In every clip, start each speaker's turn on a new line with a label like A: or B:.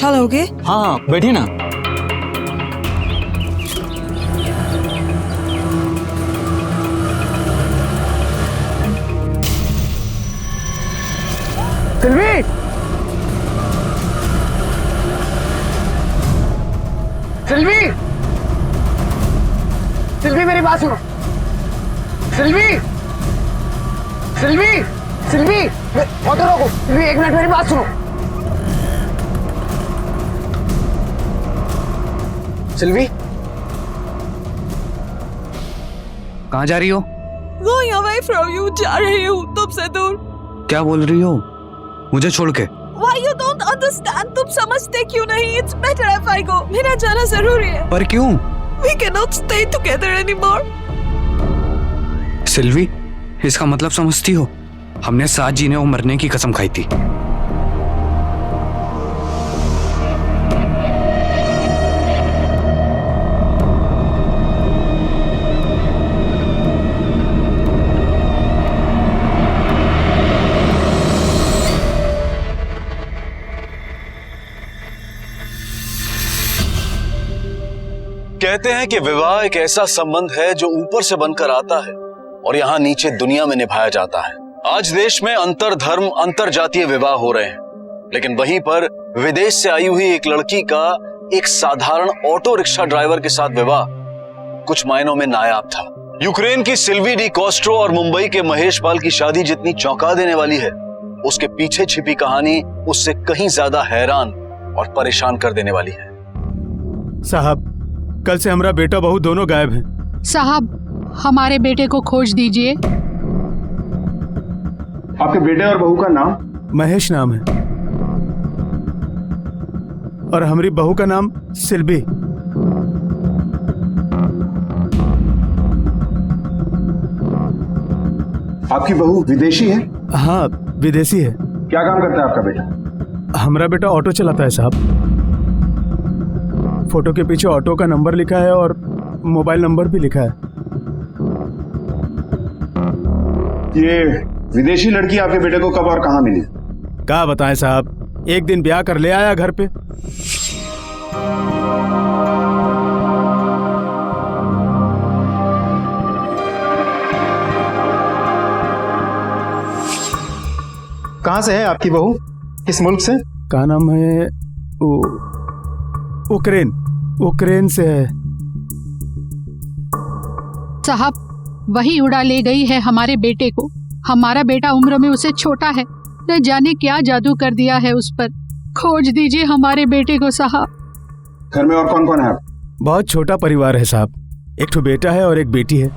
A: चलोगे?
B: हाँ बैठिए ना।
C: सिल्वी, सिल्वी, सिल्वी मेरी बात सुनो। सिल्वी, सिल्वी, सिल्वी, ऑटो रोको। सिल्वी 1 मिनट मेरी बात सुनो। सिल्वी,
D: कहाँ जा रही हो?
A: Going away from you, जा रही हूँ तुमसे दूर।
D: क्या बोल रही हो? मुझे छोड़ के?
A: Why you don't understand? तुम समझते क्यों नहीं? It's better if I go. मेरा जाना जरूरी है।
D: पर क्यों?
A: We cannot stay together anymore.
D: Silvi, इसका मतलब समझती हो? हमने साथ जीने और मरने की कसम खाई थी।
E: कहते हैं कि विवाह एक ऐसा संबंध है जो ऊपर से बनकर आता है और यहाँ नीचे दुनिया में निभाया जाता है। आज देश में अंतर धर्म अंतर जातीय विवाह हो रहे हैं, लेकिन वहीं पर विदेश से आई हुई एक लड़की का एक साधारण ऑटो रिक्शा ड्राइवर के साथ विवाह कुछ मायनों में नायाब था। यूक्रेन की सिल्वी डी कॉस्ट्रो और मुंबई के महेश पाल की शादी जितनी चौंका देने वाली है, उसके पीछे छिपी कहानी उससे कहीं ज्यादा हैरान और परेशान कर देने वाली है।
F: साहब, कल से हमारा बेटा बहू दोनों गायब हैं।
G: साहब, हमारे बेटे को खोज दीजिए।
H: आपके बेटे और बहू का नाम?
F: महेश नाम है और हमारी बहू का नाम सिल्वी।
H: आपकी बहू विदेशी है?
F: हाँ, विदेशी है।
H: क्या काम करता है आपका बेटा?
F: हमारा बेटा ऑटो चलाता है साहब। फोटो के पीछे ऑटो का नंबर लिखा है और मोबाइल नंबर भी लिखा है।
H: ये विदेशी लड़की आपके बेटे को कब और कहाँ मिली?
F: क्या बताएं साहब, एक दिन ब्याह कर ले आया घर पे।
H: कहाँ से है आपकी बहू? किस मुल्क से?
F: क्या नाम है? उक्रेन से है।
G: साहब, वही उड़ा ले गई है हमारे बेटे को। हमारा बेटा उम्र में उसे छोटा है, न जाने क्या जादू कर दिया है उस पर। खोज दीजिए हमारे बेटे को साहब।
H: घर में और कौन कौन है आप?
F: बहुत छोटा परिवार है साहब, एक ठो बेटा है और एक बेटी है।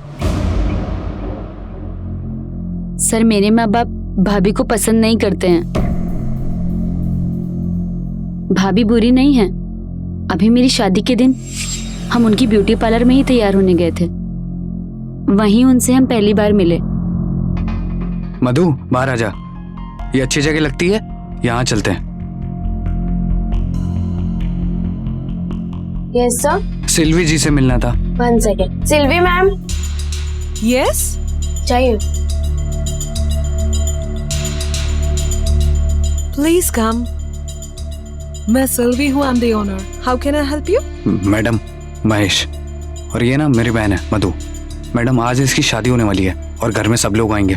I: सर, मेरे माँ बाप भाभी को पसंद नहीं करते हैं। भाभी बुरी नहीं है। अभी मेरी शादी के दिन हम उनकी ब्यूटी पार्लर में ही तैयार होने गए थे, वहीं उनसे हम पहली बार मिले।
D: मधु, बाहर आ जा। ये अच्छी जगह लगती है, यहाँ चलते हैं।
J: Yes sir.
D: सिल्वी जी से मिलना था।
J: 1 सेकेंड। सिल्वी मैम।
A: Yes?
J: चाहिए।
A: Please come. मैं सिल्वी हूँ, I'm the owner. How can I help you?
D: Madam, Mahesh. और ये ना मेरी बहन है मधु। मैडम, आज इसकी शादी होने वाली है और घर में सब लोग आएंगे।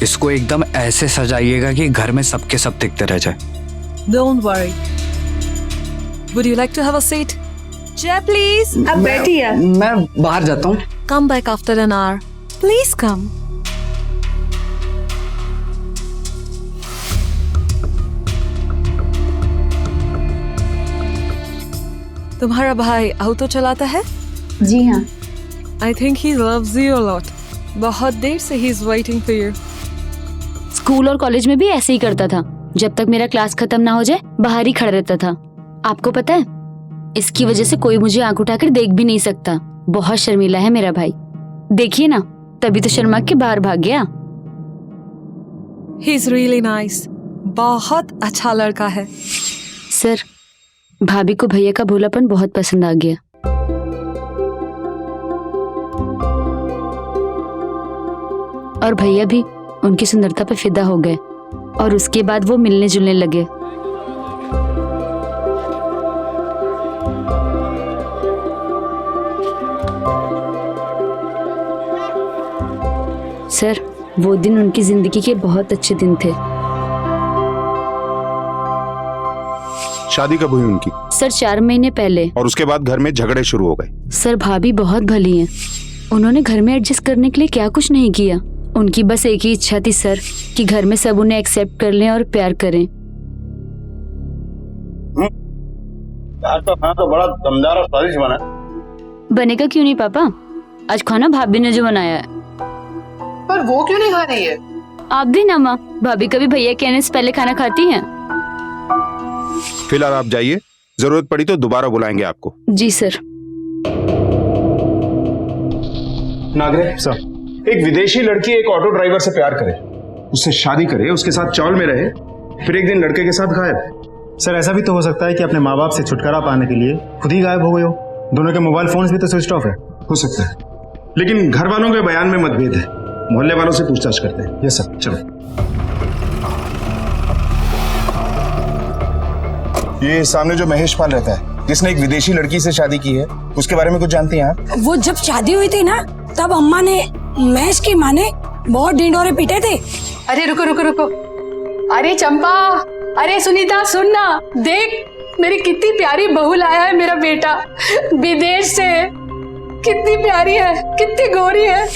D: इसको एकदम ऐसे सजाइएगा कि घर में सबके सब दिखते रह जाए।
A: Don't worry. Would you like to have a seat? Jay, please.
C: अब बैठिए।
D: मैं बाहर जाता हूँ।
A: Come back after an hour. Please come. तुम्हारा भाई ऑटो चलाता है?
I: जी हाँ।
A: I think he loves you a lot. बहुत देर से he is waiting for you.
I: School और कॉलेज में भी ऐसे ही करता था। जब तक मेरा क्लास खत्म ना हो जाए बाहर ही खड़ा रहता था। आपको पता है, इसकी वजह से कोई मुझे आंख उठाकर देख भी नहीं सकता। बहुत शर्मीला है मेरा भाई। देखिए ना, तभी तो शर्मा के बाहर भाग गया।
A: He is really nice. बहुत अच्छा लड़का है।
I: सर, भाभी को भैया का भोलापन बहुत पसंद आ गया। और भैया भी उनकी सुंदरता पे फिदा हो गए और उसके बाद वो मिलने जुलने लगे। सर, वो दिन उनकी जिंदगी के बहुत अच्छे दिन थे।
H: शादी कब हुई उनकी?
I: सर 4 महीने पहले।
H: और उसके बाद घर में झगड़े शुरू हो गए?
I: सर भाभी बहुत भली हैं। उन्होंने घर में एडजस्ट करने के लिए क्या कुछ नहीं किया। उनकी बस एक ही इच्छा थी सर कि घर में सब उन्हें एक्सेप्ट कर लें और प्यार करें।
H: आज का खाना तो बड़ा दमदार और स्वादिष्ट बना।
I: बनेगा क्यों नहीं पापा, आज खाना भाभी ने जो बनाया है।
C: पर वो क्यों नहीं खा रही है?
I: आप भी ना माँ, भाभी कभी भैया कहने से पहले खाना खाती हैं।
H: फिलहाल आप जाइए, जरूरत पड़ी तो दोबारा बुलाएंगे आपको।
I: जी सर।
H: नागरे सर, एक विदेशी लड़की एक ऑटो ड्राइवर से प्यार करे, उससे शादी करे, उसके साथ चावल में रहे, फिर एक दिन लड़के के साथ गायब।
F: सर ऐसा भी तो हो सकता है कि अपने माँ बाप से छुटकारा पाने के लिए खुद ही गायब हो गए हो। दोनों के मोबाइल फोन्स भी तो स्विच ऑफ है।
H: हो सकता है, लेकिन घर वालों के बयान में मतभेद है। मोहल्ले वालों से पूछताछ करते हैं।
F: Yes sir.
H: चलो। ये सामने जो महेश पाल रहता है, जिसने एक विदेशी लड़की से शादी की है, उसके बारे में कुछ जानती हैं आप?
B: वो जब शादी हुई थी ना, तब अम्मा ने, महेश की माँ ने बहुत ढिंढोरे पीटे थे।
G: अरे रुको रुको रुको, अरे चंपा, अरे सुनीता सुन ना, देख मेरी कितनी प्यारी बहू लाया है मेरा बेटा विदेश से। कितनी प्यारी है, कितनी गोरी है।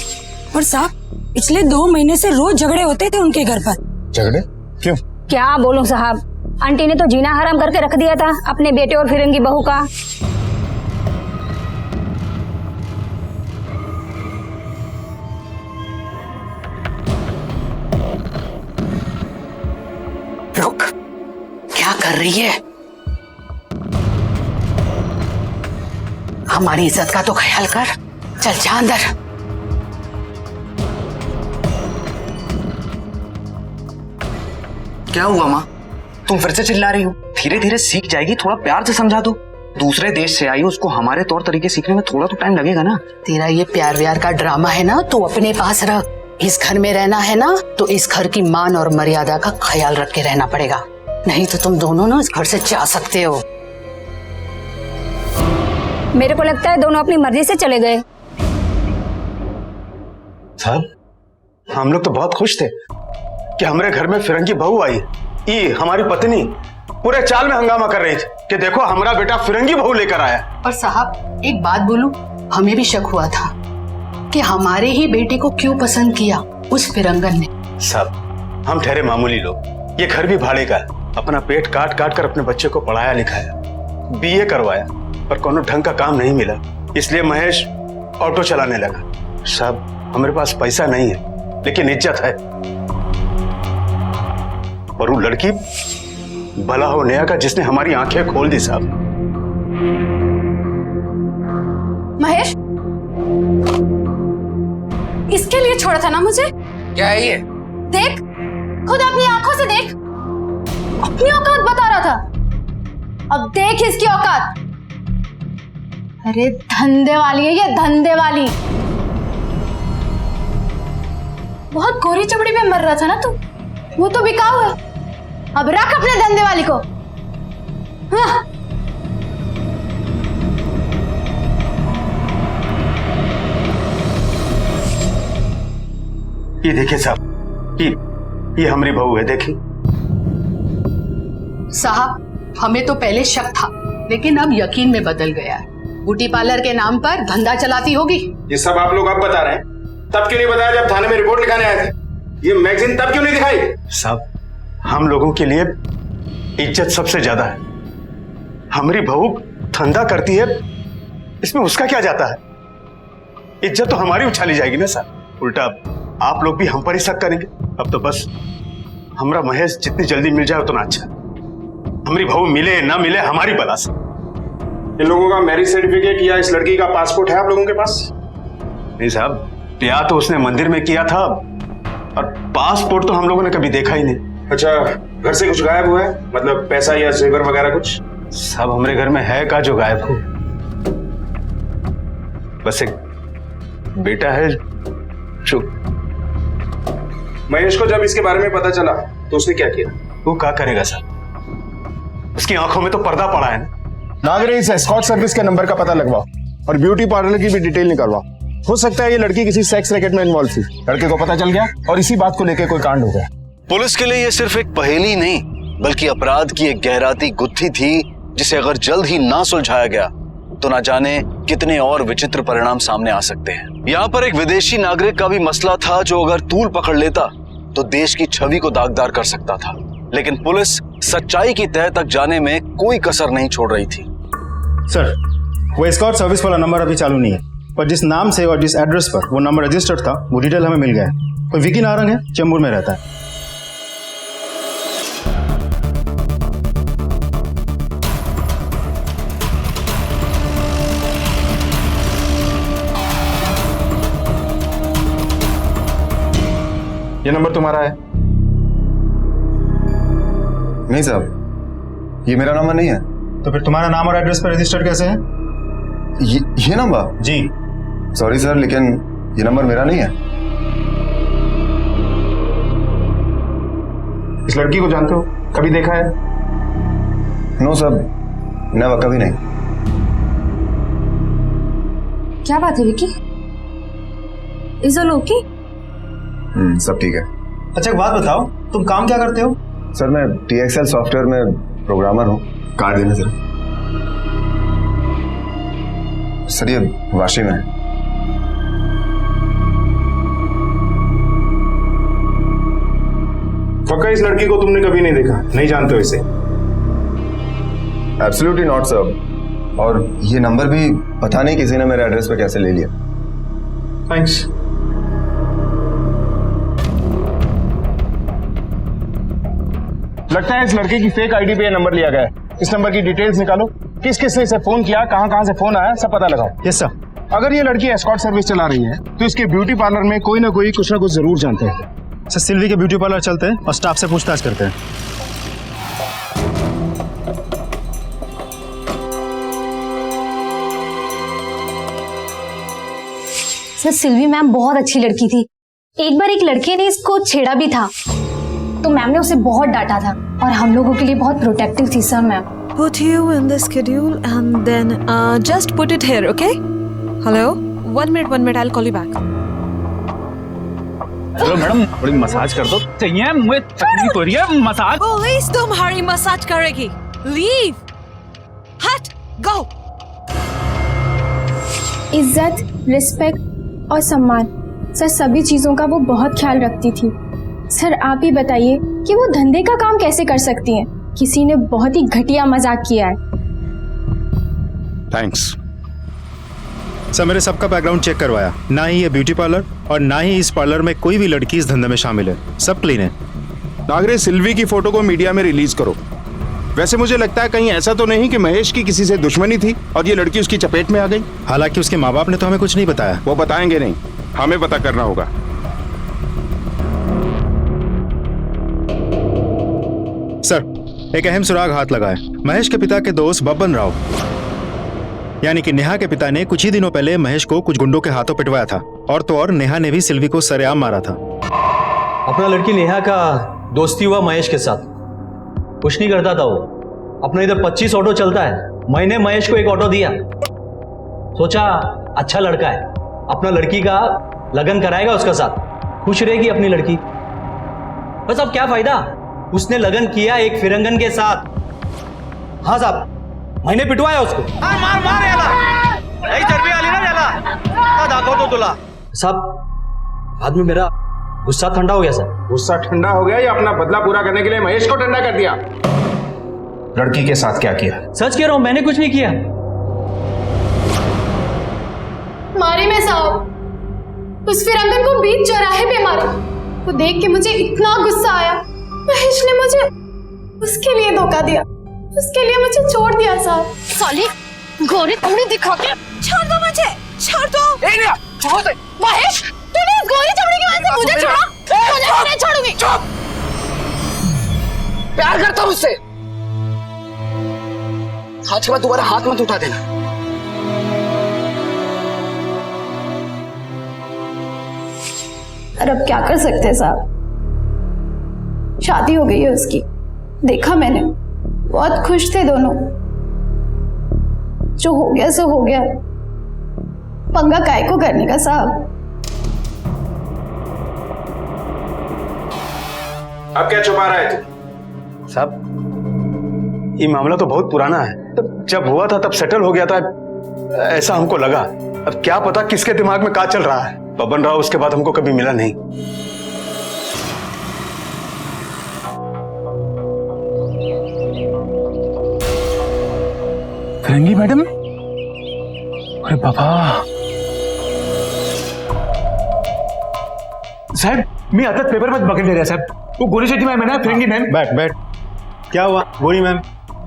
B: और साहब पिछले 2 महीने से रोज झगड़े होते थे उनके घर पर।
H: झगड़े? क्यों?
J: क्या बोलूं साहब, आंटी ने तो जीना हराम करके रख दिया था अपने बेटे और फिरंगी बहू का।
C: रुक, क्या कर रही है? हमारी इज्जत का तो ख्याल कर। चल जा अंदर।
K: क्या हुआ माँ, तुम फिर से चिल्ला रही हो? धीरे धीरे सीख जाएगी, थोड़ा प्यार से समझा दो। दूसरे देश से आई, उसको हमारे तौर तरीके सीखने में थोड़ा तो टाइम लगेगा ना।
C: तेरा ये प्यार व्यार का ड्रामा है ना, तो अपने पास रख। इस घर में रहना है ना, तो इस घर की मान और मर्यादा का ख्याल रख के रहना पड़ेगा, नहीं तो तुम दोनों ना इस घर से जा सकते हो।
J: मेरे को लगता है दोनों अपनी मर्जी से चले गए।
H: साहब, हम लोग तो बहुत खुश थे कि हमारे घर में फिरंगी बहू आई। ये हमारी पत्नी पूरे चाल में हंगामा कर रही थी कि देखो हमारा बेटा फिरंगी बहू लेकर आया।
C: और साहब एक बात बोलूं, हमें भी शक हुआ था कि हमारे ही बेटे को क्यों पसंद किया उस फिरंगन ने।
H: साहब हम ठहरे मामूली लोग, ये घर भी भाड़े का है। अपना पेट काट काट कर अपने बच्चे को पढ़ाया लिखाया, बीए करवाया, पर कोनो ढंग का काम नहीं मिला, इसलिए महेश ऑटो चलाने लगा। साहब हमारे पास पैसा नहीं है, लेकिन इज्जत है। और वो लड़की भला हो नया का, जिसने हमारी आंखें खोल दी। साहब
J: महेश, इसके लिए छोड़ा था ना मुझे।
K: क्या है ये?
J: देख, खुद अपनी आंखों से देख, अपनी औकात बता रहा था, अब देख इसकी औकात। अरे धंधे वाली है ये, धंधे वाली। बहुत गोरी चमड़ी में मर रहा था ना तू, वो तो बिकाऊ है। अब रख अपने धंधे वाली को। हाँ।
H: ये देखिए साहब, ये हमारी बहू है, देखिए।
C: साहब हमें तो पहले शक था, लेकिन अब यकीन में बदल गया है। ब्यूटी पार्लर के नाम पर धंधा चलाती होगी।
H: ये सब आप लोग अब बता रहे हैं, तब क्यों नहीं बताया जब थाने में रिपोर्ट लिखाने आए थे? ये मैगजीन तब क्यों नहीं दिखाई? साहब हम लोगों के लिए इज्जत सबसे ज्यादा है। हमारी बहू धंधा करती है, इसमें उसका क्या जाता है? इज्जत तो हमारी उछाली जाएगी ना साहब। उल्टा आप लोग भी हम पर ही शक करेंगे। अब तो बस हमारा महेश जितनी जल्दी मिल जाए उतना अच्छा। हमारी बहू मिले ना मिले हमारी बला से। इन लोगों का मैरिज सर्टिफिकेट या इस लड़की का पासपोर्ट है आप लोगों के पास? नहीं साहब, ब्याह तो उसने मंदिर में किया था, और पासपोर्ट तो हम लोगों ने कभी देखा ही नहीं। अच्छा, घर से कुछ गायब हुआ है? मतलब पैसा या जेवर वगैरह कुछ? सब हमारे घर में है का जो गायब हो। बस एक बेटा है जो। महेश को जब इसके बारे में पता चला तो उसने क्या किया? वो क्या करेगा साहब, उसकी आंखों में तो पर्दा पड़ा है ना।
L: नागरे, इस एस्कॉर्ट सर्विस के नंबर का पता लगवाओ और ब्यूटी पार्लर की भी डिटेल निकलवाओ।
H: हो सकता है ये लड़की किसी सेक्स रैकेट में इन्वॉल्व थी, लड़के को पता चल गया और इसी बात को लेकर कोई कांड हो गया।
E: पुलिस के लिए ये सिर्फ एक पहेली नहीं बल्कि अपराध की एक गहराती गुत्थी थी, जिसे अगर जल्द ही ना सुलझाया गया तो ना जाने कितने और विचित्र परिणाम सामने आ सकते हैं। यहाँ पर एक विदेशी नागरिक का भी मसला था जो अगर तूल पकड़ लेता तो देश की छवि को दागदार कर सकता था, लेकिन पुलिस सच्चाई की तह तक जाने में कोई कसर नहीं छोड़ रही थी।
F: सर, वो एस्कॉर्ट सर्विस वाला नंबर अभी चालू नहीं है, पर जिस नाम से और जिस एड्रेस पर वो नंबर रजिस्टर्ड था वो डिटेल हमें मिल गया है। कोई विकी नारंग है, चेंबूर में रहता है।
H: ये नंबर तुम्हारा है?
L: नहीं साहब, ये मेरा नंबर नहीं है।
F: तो फिर तुम्हारा नाम और एड्रेस पर रजिस्टर्ड कैसे है?
L: ये नंबर?
F: जी।
L: सॉरी सर, लेकिन ये नंबर मेरा नहीं है।
H: इस लड़की को जानते हो? कभी देखा है?
L: नो सर, नेवर, कभी नहीं।
J: क्या बात है विकी? Is all okay?
L: सब ठीक है।
F: अच्छा एक बात बताओ, तुम काम क्या करते हो?
L: सर मैं TXL सॉफ्टवेयर में प्रोग्रामर हूँ। कार्ड देना सर, ये वाशी में है।
H: पक्का इस लड़की को तुमने कभी नहीं देखा, नहीं जानते हो इसे?
L: एब्सोल्युटली नॉट सर, और ये नंबर भी पता नहीं किसी ने मेरे एड्रेस पे कैसे ले लिया।
H: थैंक्स। लगता है इस लड़के की फेक आईडी पे ये नंबर लिया गया है। इस नंबर की डिटेल्स निकालो, किस किस ने इसे फोन किया, कहां से फोन आया, सब पता लगाओ।
F: Yes sir.
H: अगर ये लड़की एस्कॉर्ट सर्विस चला रही है तो इसके ब्यूटी पार्लर में कोई ना कोई कुछ ना कुछ जरूर जानते हैं।
F: सर सिल्वी के ब्यूटी पार्लर चलते हैं और स्टाफ से पूछताछ करते हैं।
J: सर सिल्वी मैम बहुत अच्छी लड़की थी। एक बार एक लड़के ने इसको छेड़ा भी था तो मैम ने उसे बहुत डांटा था और हम लोगों के लिए बहुत प्रोटेक्टिव थी sir ma'am.
A: Put you in the schedule and then just put it here, okay? Hello? 1 minute, I'll call you back.
H: Hello madam, थोड़ी मसाज कर दो। चाहिए मुझे तकलीफ हो रही है, मसाज।
A: पुलिस तुम्हारी मसाज करेगी। Leave. हट, go.
M: इज्जत, रिस्पेक्ट और सम्मान, सर सभी चीजों का वो बहुत ख्याल रखती थी। सर आप ही बताइए कि वो धंधे का काम कैसे कर सकती हैं? किसी ने बहुत ही घटिया मजाक किया है।
H: थैंक्स
F: सर, मेरे सबका बैकग्राउंड चेक करवाया, ना ही ये ब्यूटी पार्लर और ना ही इस पार्लर में कोई भी लड़की इस धंधे में शामिल है। सब क्लीन है।
H: नागरे, सिल्वी की फोटो को मीडिया में रिलीज करो। वैसे मुझे लगता है कहीं ऐसा तो नहीं कि महेश की किसी से दुश्मनी थी और ये लड़की उसकी चपेट में आ गई।
F: हालांकि उसके माँ बाप ने तो हमें कुछ नहीं बताया।
H: वो बताएंगे नहीं, हमें पता करना होगा।
F: सर एक अहम सुराग हाथ लगा है। महेश के पिता के दोस्त बब्बन राव यानी कि नेहा के पिता ने कुछ ही दिनों पहले महेश को कुछ गुंडों के हाथों पिटवाया था, और तो और नेहा ने भी सिल्वी को सरेआम मारा था।
N: अपना लड़की नेहा का दोस्ती हुआ महेश के साथ, कुछ नहीं करता था वो। अपना इधर 25 ऑटो चलता है, मैंने महेश को एक ऑटो दिया, सोचा अच्छा लड़का है, अपना लड़की का लगन कराएगा उसका साथ, खुश रहेगी अपनी लड़की। बस अब क्या फायदा, उसने लगन किया एक फिरंगन के साथ। हाँ साहब, मैंने पिटवाया उसको। मार याला नहीं चर्बी वाली ना याला दाखो तो तुला। साहब बाद में मेरा गुस्सा ठंडा हो गया सर।
H: गुस्सा ठंडा हो गया या अपना बदला पूरा करने के लिए महेश को ठंडा कर दिया? लड़की के साथ क्या किया?
N: सच कह रहा हूं, मैंने कुछ नहीं किया।
M: मारे में साहब, उस फिरंगन को बीच चौराहे पे मारा। वो देख के मुझे इतना गुस्सा आया। महेश ने मुझे उसके लिए धोखा दिया, उसके लिए मुझे छोड़ दिया साहब।
J: साले गोरी थोड़ी दिखा के
A: छोड़ दो मुझे, छोड़ दो।
J: छोड़ दे। महेश, तूने इस गोरी चमड़ी की वजह से मुझे छोड़ा, मुझे नहीं छोड़ूंगी।
K: प्यार करता हूं उससे, आज के बाद दोबारा हाथ मत उठा देना।
M: और अब क्या कर सकते हैं साहब, शादी हो गई है उसकी। देखा मैंने, बहुत खुश थे दोनों। जो हो गया सो हो गया। पंगा काय को करने का साहब।
H: अब क्या छुपा रहा है तू? साहब ये मामला तो बहुत पुराना है, तब जब हुआ था तब सेटल हो गया था, ऐसा हमको लगा। अब क्या पता किसके दिमाग में क्या चल रहा है। बबन राव उसके बाद हमको कभी मिला नहीं।
O: फिरंगी मैडम, अरे बाबा साहेब, मी आता पेपरमध्ये बघितले रे साहेब, वो गोरी शेट्टी मैम है ना, फिरंगी मैम।
F: बैठ बैठ, क्या हुआ? गोरी मैम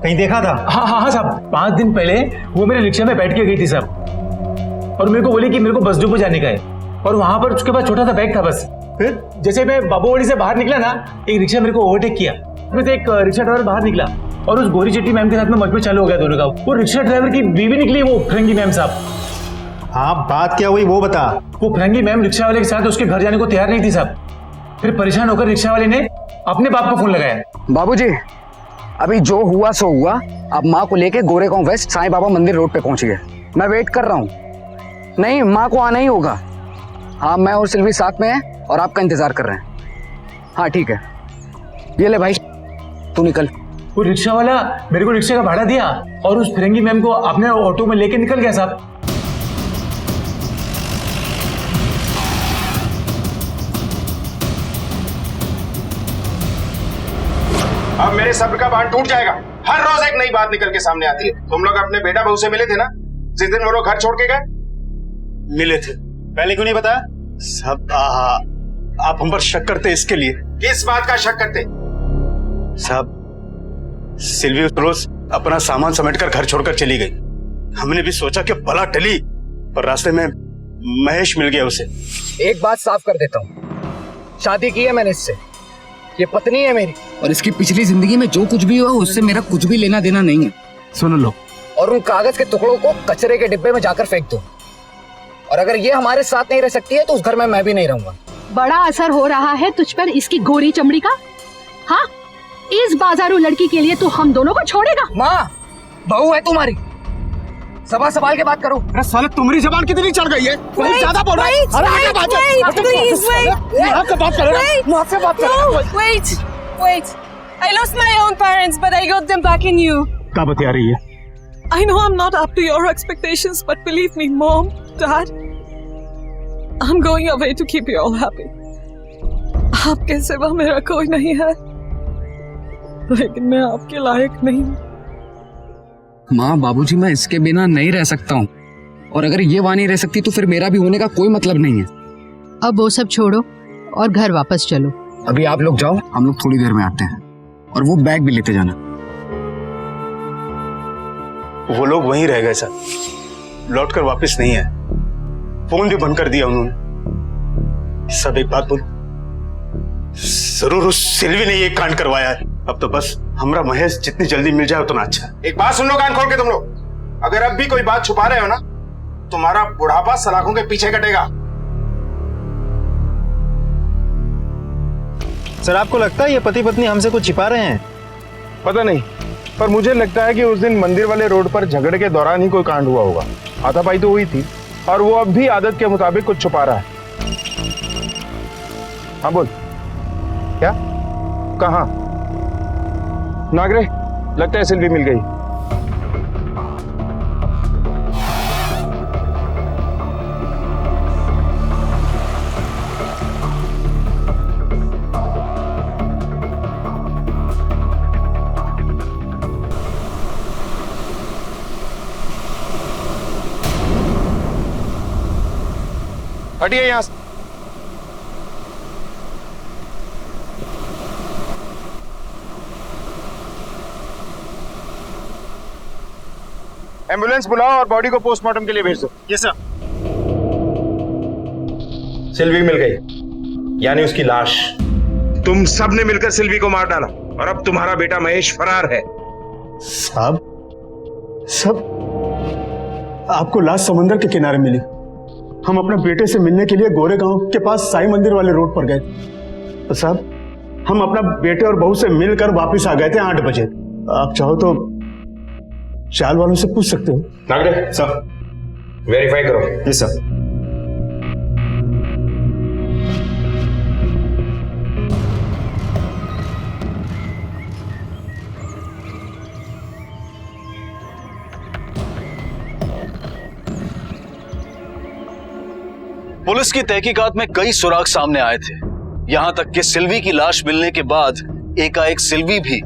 F: कहीं देखा था?
O: हाँ हाँ हाँ साहब, 5 दिन पहले वो मेरे रिक्शा में बैठ के गई थी साहब, और मेरे को बोली कि मेरे को बस डिपो जाने का है, और वहां पर उसके पास छोटा सा बैग था बस। फिर जैसे मैं बाबूवाड़ी से बाहर निकला ना, एक रिक्शा मेरे को ओवरटेक किया, उसमें से एक रिक्शा ड्राइवर बाहर निकला और उस गोरी चेट्टी मैम के साथ में मजबूत चालू हो गया दोनों का। वो रिक्शा ड्राइवर की बीवी निकली, वो फिरंगी मैम साहब।
F: हाँ, बात क्या हुई वो बता।
O: वो फिरंगी मैम रिक्शा वाले के साथ उसके घर जाने को तैयार नहीं थी साहब। फिर परेशान होकर रिक्शा वाले ने अपने बाप को फोन लगाया।
K: बाबूजी, अभी जो हुआ सो हुआ, अब माँ को लेके गोरेगांव वेस्ट साईं बाबा मंदिर रोड पे पहुंच गए। मैं वेट कर रहा हूँ। नहीं, माँ को आना ही होगा। हाँ, मैं और सिल्वी साथ में हैं और आपका इंतजार कर रहे हैं। हाँ ठीक है, ये ले भाई, तू निकल।
O: वो रिक्शा वाला मेरे को रिक्शे का भाड़ा दिया और उस फिरंगी मैम को अपने ऑटो में लेके निकल गया साहब।
H: अब मेरे सब्र का बांध टूट जाएगा। हर रोज एक नई बात निकल के सामने आती है। तुम लोग अपने बेटा बहू से मिले थे ना, जिस दिन वो लोग घर छोड़ के गए? मिले थे। पहले क्यों नहीं बताया? सब आप हम पर शक करते इसके लिए। किस बात का शक करते? साहब, सिल्वी उस रोज अपना सामान समेटकर घर छोड़कर चली गई। हमने भी सोचा कि भला टली, पर रास्ते में महेश मिल गया उसे।
K: एक बात साफ कर देता हूँ, शादी की है मैंने इससे, ये पत्नी है मेरी, और इसकी पिछली जिंदगी में जो कुछ भी हुआ उससे मेरा कुछ भी लेना देना नहीं है।
O: सुन लो,
K: और उन कागज के टुकड़ों को कचरे के डिब्बे में जाकर फेंक दो। और अगर ये हमारे साथ नहीं रह सकती है तो उस घर में मैं भी नहीं रहूंगा।
G: बड़ा असर हो रहा है तुझ पर इसकी गोरी चमड़ी का। हाँ, इस बाजारू लड़की के लिए तू हम दोनों को छोड़ेगा?
K: माँ, बहू है तुम्हारी, सभा संभाल के बात करो।
H: अरे साले, तुम्हारी जबान कितनी चढ़ गई है? बहुत ज्यादा बोल रहा है। अरे आगे बात कर। आपसे बात करें, मुझसे बात करें।
A: Wait. I lost my own parents, but I got them back in you.
H: क्या बता रही है?
A: I know I'm not up to your expectations, but believe me, Mom, Dad, I'm going away to keep you all happy. आपके सिवा मेरा कोई नहीं है, लेकिन मैं आपके लायक नहीं हूँ।
K: माँ, बाबूजी, मैं इसके बिना नहीं रह सकता हूँ, और अगर ये वहाँ नहीं रह सकती तो फिर मेरा भी होने का कोई मतलब नहीं है।
G: अब वो सब छोड़ो और घर वापस चलो।
K: अभी आप लोग जाओ, हम लोग थोड़ी देर में आते हैं, और वो बैग भी लेते जाना।
H: वो लोग वहीं रह गए सर, लौटकर वापस नहीं है। फोन भी बंद कर दिया उन्होंने। सब एक बात बोल, जरूर उस सिल्वी ने ये कांड करवाया है। अब तो बस हमरा महेश जितनी जल्दी मिल जाए उतना अच्छा। एक बात सुन लो कान खोल के तुम लोग, अगर अब भी कोई बात छुपा रहे हो ना, तुम्हारा बुढ़ापा सलाखों के पीछे कटेगा।
F: सर, आपको लगता है ये पति पत्नी हमसे कुछ छिपा रहे हैं?
H: पता नहीं, पर मुझे लगता है कि उस दिन मंदिर वाले रोड पर झगड़े के दौरान ही कोई कांड हुआ होगा। हाथापाई तो हुई थी, और वो अब भी आदत के मुताबिक कुछ छुपा रहा है। हाँ बोल, क्या? कहाँ? नागरे, लगता है सिल्वी मिल गई। हटिए यहां से। एम्बुलेंस बुलाओ और बॉडी को पोस्टमार्टम के लिए भेज दो। Yes sir. सिल्वी मिल गई, यानी उसकी लाश। तुम सब ने मिलकर सिल्वी को मार डाला, और अब तुम्हारा बेटा महेश फरार है। साहब, सब आपको लाश समंदर के किनारे मिली। हम अपने बेटे से मिलने के लिए गोरेगांव के पास साईं मंदिर वाले रोड पर गए। तो साहब, हम अपना बेटे और बहू से मिलकर वापस आ गए थे 8 बजे। आप चाहो तो चाल वालों से पूछ सकते हो। नागरे, सर, वेरीफाई करो।
F: Yes sir.
E: पुलिस की तहकीकात में कई सुराग सामने आए थे। यहां तक कि सिल्वी की लाश मिलने के बाद एकाएक सिल्वी भी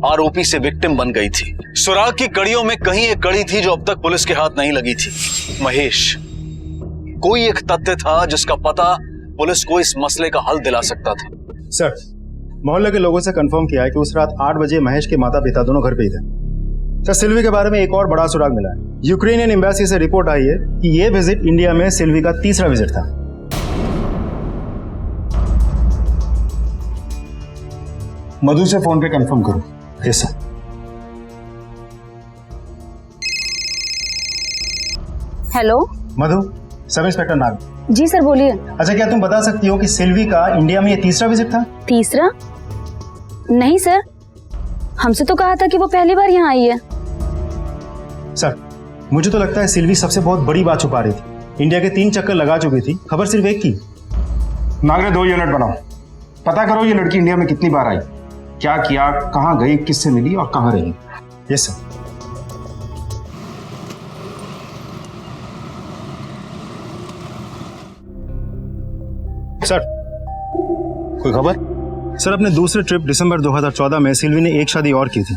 E: आरोपी से विक्टिम बन गई थी। सुराग की कड़ियों में कहीं एक कड़ी थी जो अब तक पुलिस के हाथ नहीं लगी थी। महेश, कोई एक तथ्य था जिसका पता पुलिस को इस मसले का हल दिला सकता था।
F: सर, मोहल्ले के लोगों से कंफर्म किया है कि उस रात 8 बजे महेश के माता पिता दोनों घर पे ही थे। सर, सिल्वी के बारे में एक और बड़ा सुराग मिला है। यूक्रेनियन एम्बेसी से रिपोर्ट आई है कि ये विजिट इंडिया में सिल्वी का तीसरा विजिट था।
H: मधु से फोन पे कंफर्म करो।
F: Yes sir.
I: हेलो
F: मधु, सब इंस्पेक्टर नाग।
I: जी सर, बोलिए।
F: अच्छा, क्या तुम बता सकती हो कि सिल्वी का इंडिया में ये तीसरा विजिट था?
I: तीसरा? नहीं सर, हमसे तो कहा था कि वो पहली बार यहाँ आई है।
F: सर, मुझे तो लगता है सिल्वी सबसे बहुत बड़ी बात छुपा रही थी। इंडिया के 3 चक्कर लगा चुकी थी, खबर सिर्फ एक की।
H: नागरे 2 यूनिट बनाओ, पता करो ये लड़की इंडिया में कितनी बार आई, क्या किया, कहाँ गई, किससे मिली और कहाँ रही।
F: Yes sir. सर, कोई खबर? सर, अपने दूसरे ट्रिप दिसंबर 2014 में सिल्वी ने एक शादी और की थी।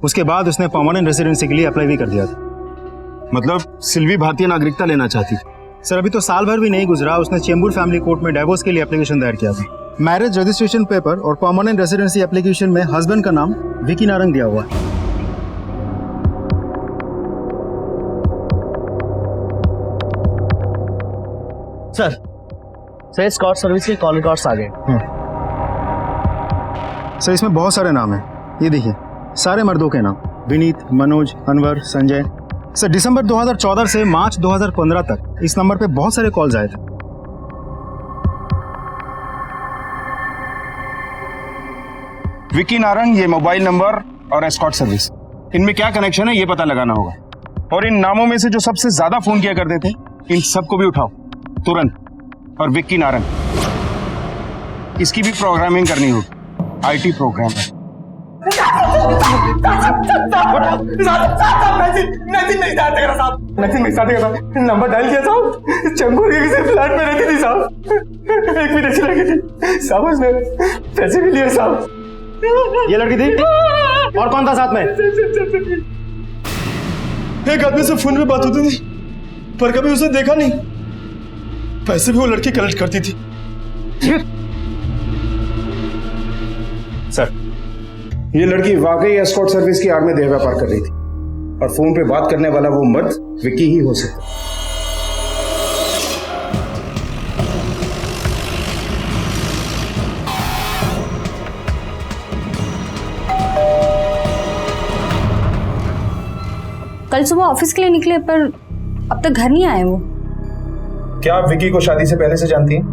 F: उसके बाद उसने परमानेंट रेसिडेंसी के लिए अप्लाई भी कर दिया था।
H: मतलब सिल्वी भारतीय नागरिकता लेना चाहती थी?
F: सर, अभी तो साल भर भी नहीं गुजरा, उसने चेंबूर फैमिली कोर्ट में डाइवोर्स के लिए एप्लीकेशन दायर किया था। मैरिज रजिस्ट्रेशन पेपर और परमानेंट रेसिडेंसी एप्लीकेशन में हस्बैंड का नाम विकी नारंग दिया हुआ है।
N: सर स्कॉट सर्विस के कॉल रिकॉर्ड्स आ गए।
F: सर, इसमें बहुत सारे नाम हैं। ये देखिए, सारे मर्दों के नाम, विनीत, मनोज, अनवर, संजय। सर, दिसंबर 2014 से मार्च 2015 तक इस नंबर पे बहुत सारे कॉल्स आए थे।
H: विकी नारंग, ये मोबाइल नंबर और एस्कॉट सर्विस, इनमें क्या कनेक्शन है ये पता लगाना होगा। और इन नामों में से जो सबसे ज्यादा फोन किया करते थे, इन सबको भी उठाओ तुरंत। और विक्की नारंग, इसकी भी प्रोग्रामिंग करनी होगी, आईटी प्रोग्राम है।
O: नंबर डायल किया साहब, चेंबूर के किसी फ्लैट में रहती थी साहब। एक भी अच्छी लगी थी साहब, उसने पैसे भी लिए साहब।
F: ये लड़की थी? और कौन था साथ में?
O: एक आदमी से फोन पे बात होती थी, पर कभी उसे देखा नहीं। पैसे भी वो लड़की कलेक्ट करती थी।
F: सर,
H: ये लड़की वाकई एस्कॉट सर्विस की आड़ में देह व्यापार कर रही थी और फोन पे बात करने वाला वो मर्द विक्की ही हो सकता।
B: कल सुबह ऑफिस के लिए निकले पर अब तक घर नहीं आए वो।
H: क्या आप विक्की को शादी से पहले से जानती हैं?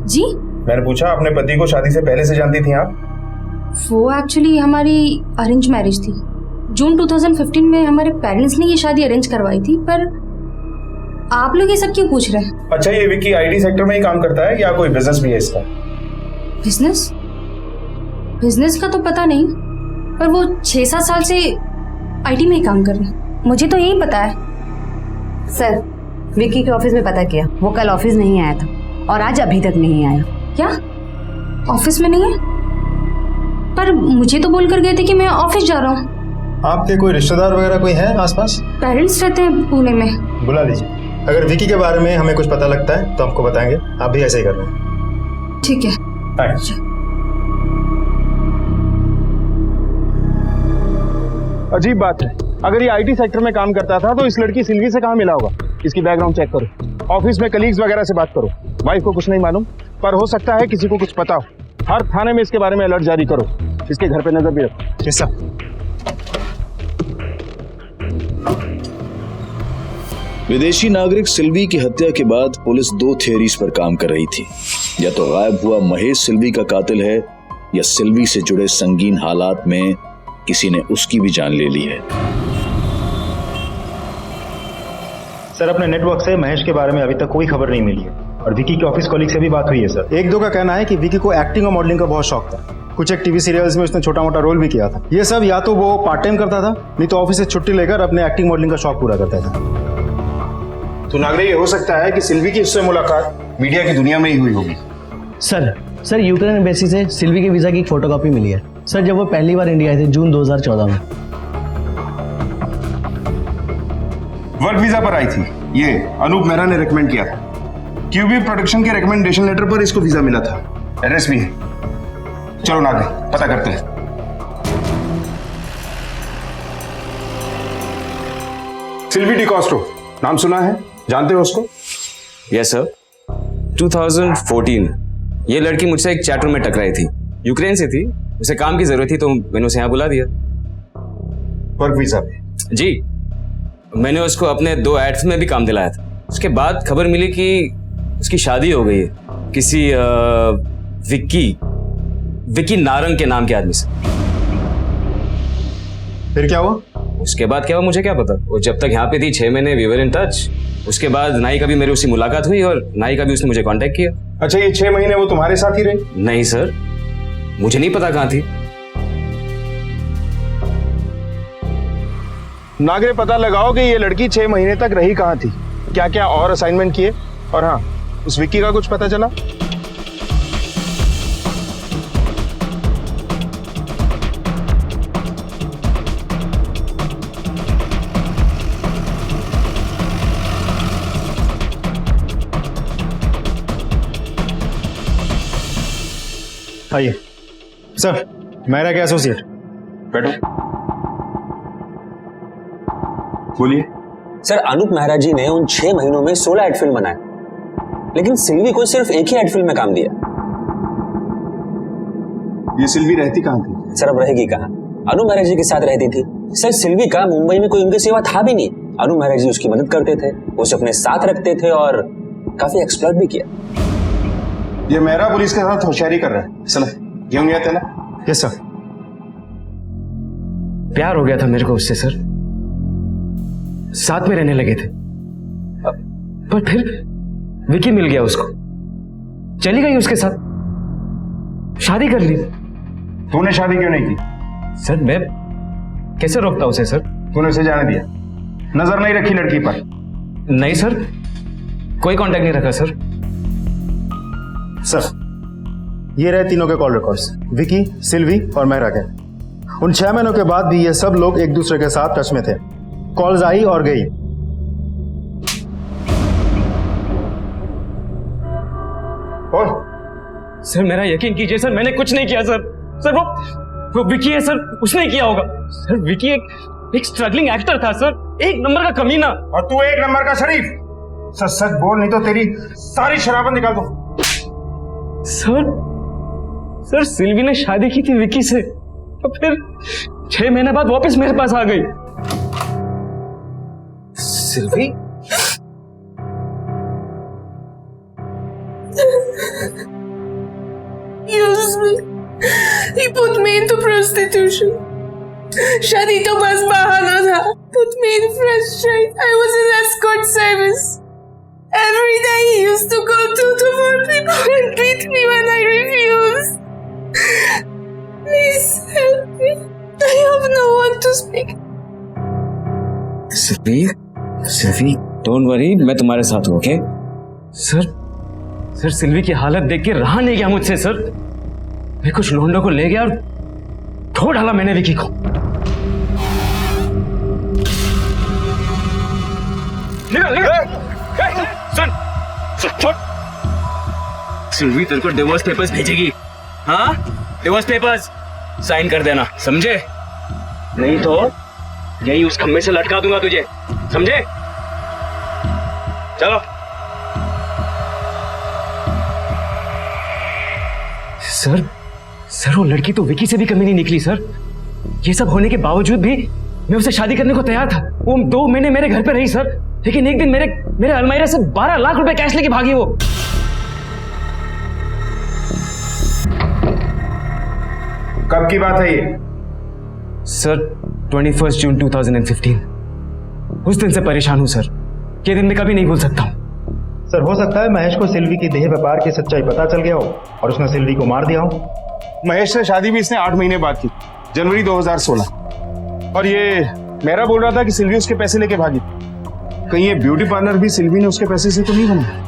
B: जी?
H: मैंने पूछा, अपने पति को शादी से पहले से जानती थी आप?
B: वो एक्चुअली हमारी अरेंज मैरिज थी। जून 2015 में हमारे पेरेंट्स ने ये शादी अरेंज करवाई थी। पर आप लोग ये सब क्यों पूछ रहे हैं?
H: अच्छा, ये विक्की आईटी सेक्टर में ही काम करता है या कोई बिजनेस भी है इसका?
B: बिजनेस? बिजनेस का तो पता नहीं, पर वो 6-7 साल से आईटी में ही काम कर रहे हैं, मुझे तो यही पता है।
P: सर, विक्की के ऑफिस में पता किया, वो कल ऑफिस नहीं आया था और आज अभी तक नहीं आया।
B: क्या? ऑफिस में नहीं है? पर मुझे तो बोल कर गए थे कि मैं ऑफिस जा रहा हूँ।
F: आपके कोई रिश्तेदार वगैरह कोई है आसपास?
B: पेरेंट्स रहते हैं पुणे में।
F: बुला लीजिए। अगर विकी के बारे में हमें कुछ पता लगता है तो हमको बताएंगे। आप भी ऐसे ही करना।
B: ठीक है।
H: अजीब बात है, अगर ये आईटी सेक्टर में काम करता था तो इस लड़की सिल्वी से कहाँ मिला होगा? इसकी बैकग्राउंड चेक करो, ऑफिस में कलीग्स वगैरह से बात करो। वाइफ को कुछ नहीं मालूम, पर हो सकता है किसी को कुछ पता हो। हर थाने में इसके बारे में अलर्ट जारी करो, इसके घर पे नजर भी रखो।
F: Yes sir.
E: विदेशी नागरिक सिल्वी की हत्या के बाद पुलिस 2 थियरीज पर काम कर रही थी। या तो गायब हुआ महेश सिल्वी का कातिल है, या सिल्वी से जुड़े संगीन हालात में किसी ने उसकी भी जान ले ली है।
F: सर अपने नेटवर्क से महेश के बारे में अभी तक कोई खबर नहीं मिली है और विकी के ऑफिस कॉलीग से भी बात हुई है सर। एक दो का कहना है कि विकी को एक्टिंग और मॉडलिंग का बहुत शौक था। कुछ एक टीवी सीरियल्स में उसने छोटा मोटा रोल भी किया था। ये सब या तो वो पार्ट टाइम करता था, नहीं तो ऑफिस से छुट्टी लेकर अपने एक्टिंग मॉडलिंग का शौक पूरा करता था।
H: तो नागरे, ये हो सकता है कि सिल्वी की उससे मुलाकात मीडिया की दुनिया में ही हुई होगी।
N: सर यूक्रेन एम्बेसी से सिल्वी के वीजा की एक फोटोकॉपी मिली है सर, जब वो पहली बार इंडिया आए थे जून 2014 में।
H: वर्क वीजा पर आई थी। ये अनूप मेहरा ने रेकमेंड किया था। क्यूबी प्रोडक्शन के रिकमेंडेशन लेटर पर इसको वीजा मिला था। एड्रेस भी है। चलो नागरे, पता करते हैं। सिल्वी डिकॉस्टो, नाम सुना है? जानते हो उसको?
Q: यस सर, 2014 ये लड़की मुझसे एक चैट रूम में टकराई थी। यूक्रेन से थी, उसे काम की जरूरत थी तो मैंने उसे यहाँ बुला दिया।
H: वर्क वीजा पे? जी।
Q: मैंने उसको अपने 2 एड्स में भी काम दिलाया था। उसके बाद खबर मिली कि उसकी शादी हो गई है किसी विकी नारंग के नाम के आदमी से।
H: फिर क्या हुआ?
Q: उसके बाद क्या हुआ मुझे क्या पता। वो जब तक यहाँ पे थी 6 महीने वी वर इन टच। उसके बाद ना ही कभी मेरी उससे मुलाकात हुई और ना ही कभी उसने मुझे कांटेक्ट किया।
H: अच्छा, ये 6 महीने वो तुम्हारे साथ ही रही?
Q: नहीं सर, मुझे नहीं पता कहाँ थी।
H: नागरे, पता लगाओ कि ये लड़की 6 महीने तक रही कहाँ थी, क्या क्या और असाइनमेंट किए, और हाँ, उस विक्की का कुछ पता चला?
F: आइए सर, मेरा क्या एसोसिएट।
H: बैठो। बोलिए
R: सर। अनूप मेहरा जी ने उन 6 महीनों में 16 एड फिल्म बनाए, लेकिन सिल्वी को सिर्फ एक ही एड फिल्म में काम दिया।
H: ये सिल्वी रहती कहाँ थी?
R: सर अब रहेगी कहाँ? अनूप मेहरा जी के साथ रहती थी। सर सिल्वी का मुंबई में कोई उनके सिवा था भी नहीं। अनूप मेहरा जी उसकी मदद करते थे, उसे अपने साथ रखते थे और काफी एक्सप्लॉइट भी किया।
H: ये मेहरा पुलिस के साथ होशियारी कर रहा है। चलो क्यों गया तेला?
F: Yes sir.
O: प्यार हो गया था मेरे को उससे सर, साथ में रहने लगे थे, पर फिर विकी मिल गया उसको, चली गई उसके साथ, शादी कर ली।
H: तूने शादी क्यों नहीं की?
O: सर मैं कैसे रोकता उसे सर?
H: तूने उसे जाने दिया, नजर नहीं रखी लड़की पर?
O: नहीं सर, कोई कांटेक्ट नहीं रखा सर।
F: सर ये रहे तीनों के कॉल रिकॉर्ड्स, विकी, सिल्वी और मेहरा के। उन 6 महीनों के बाद भी ये सब लोग एक दूसरे के साथ टच में थे। कॉल्स आई और गई।
H: और
O: सर मेरा यकीन कीजिए सर, मैंने कुछ नहीं किया सर। सर वो विकी है सर, उसने किया होगा सर। विकी एक स्ट्रगलिंग एक्टर था सर, एक नंबर का कमीना।
H: और तू एक नंबर का शरीफ। सच सच बोल, नहीं तो तेरी सारी शराबत निकाल दो।
O: सर सिल्वी ने शादी की थी विकी से, और फिर 6 महीने बाद वापस मेरे पास आ गई।
R: Silvi?
M: Used me. He put me into prostitution. शादी तो बस बहाना था. Put me in frustrate. I was in escort service. Every day he used to go 2 to 4 people and beat me when I refused. Please help me. I have no one to speak.
Q: Silvi, don't worry, मैं तुम्हारे साथ हूँ, okay?
O: Sir Silvi की हालत देख के रहा नहीं गया मुझसे सर। मैं कुछ लोंडों को ले गया और ठो डाला मैंने विकी को।
Q: सिल्वी तेरे को डिवोर्स पेपर्स भेजेगी। हाँ, डिवोर्स पेपर्स साइन कर देना, समझे? नहीं तो यही उस खम्भे से लटका दूंगा तुझे, समझे? चलो।
O: सर वो लड़की तो विकी से भी कमी नहीं निकली सर। ये सब होने के बावजूद भी मैं उससे शादी करने को तैयार था। वो 2 महीने मेरे घर पे रही सर, लेकिन एक दिन मेरे अलमारी से 12 लाख रुपए कैश लेके भागी वो।
H: कब की बात है ये?
O: सर 21 जून 2015। उस दिन से परेशान हूं सर। ये दिन मैं कभी नहीं भूल सकता हूँ।
F: सर हो सकता है महेश को सिल्वी की देह व्यापार की सच्चाई पता चल गया हो और उसने सिल्वी को मार दिया हो।
H: महेश से शादी भी इसने 8 महीने बाद की, जनवरी 2016। और ये मेरा बोल रहा था कि सिल्वी उसके पैसे लेके भागी। कहीं ये ब्यूटी पार्लर भी सिल्वी ने उसके पैसे से तो नहीं बनाया?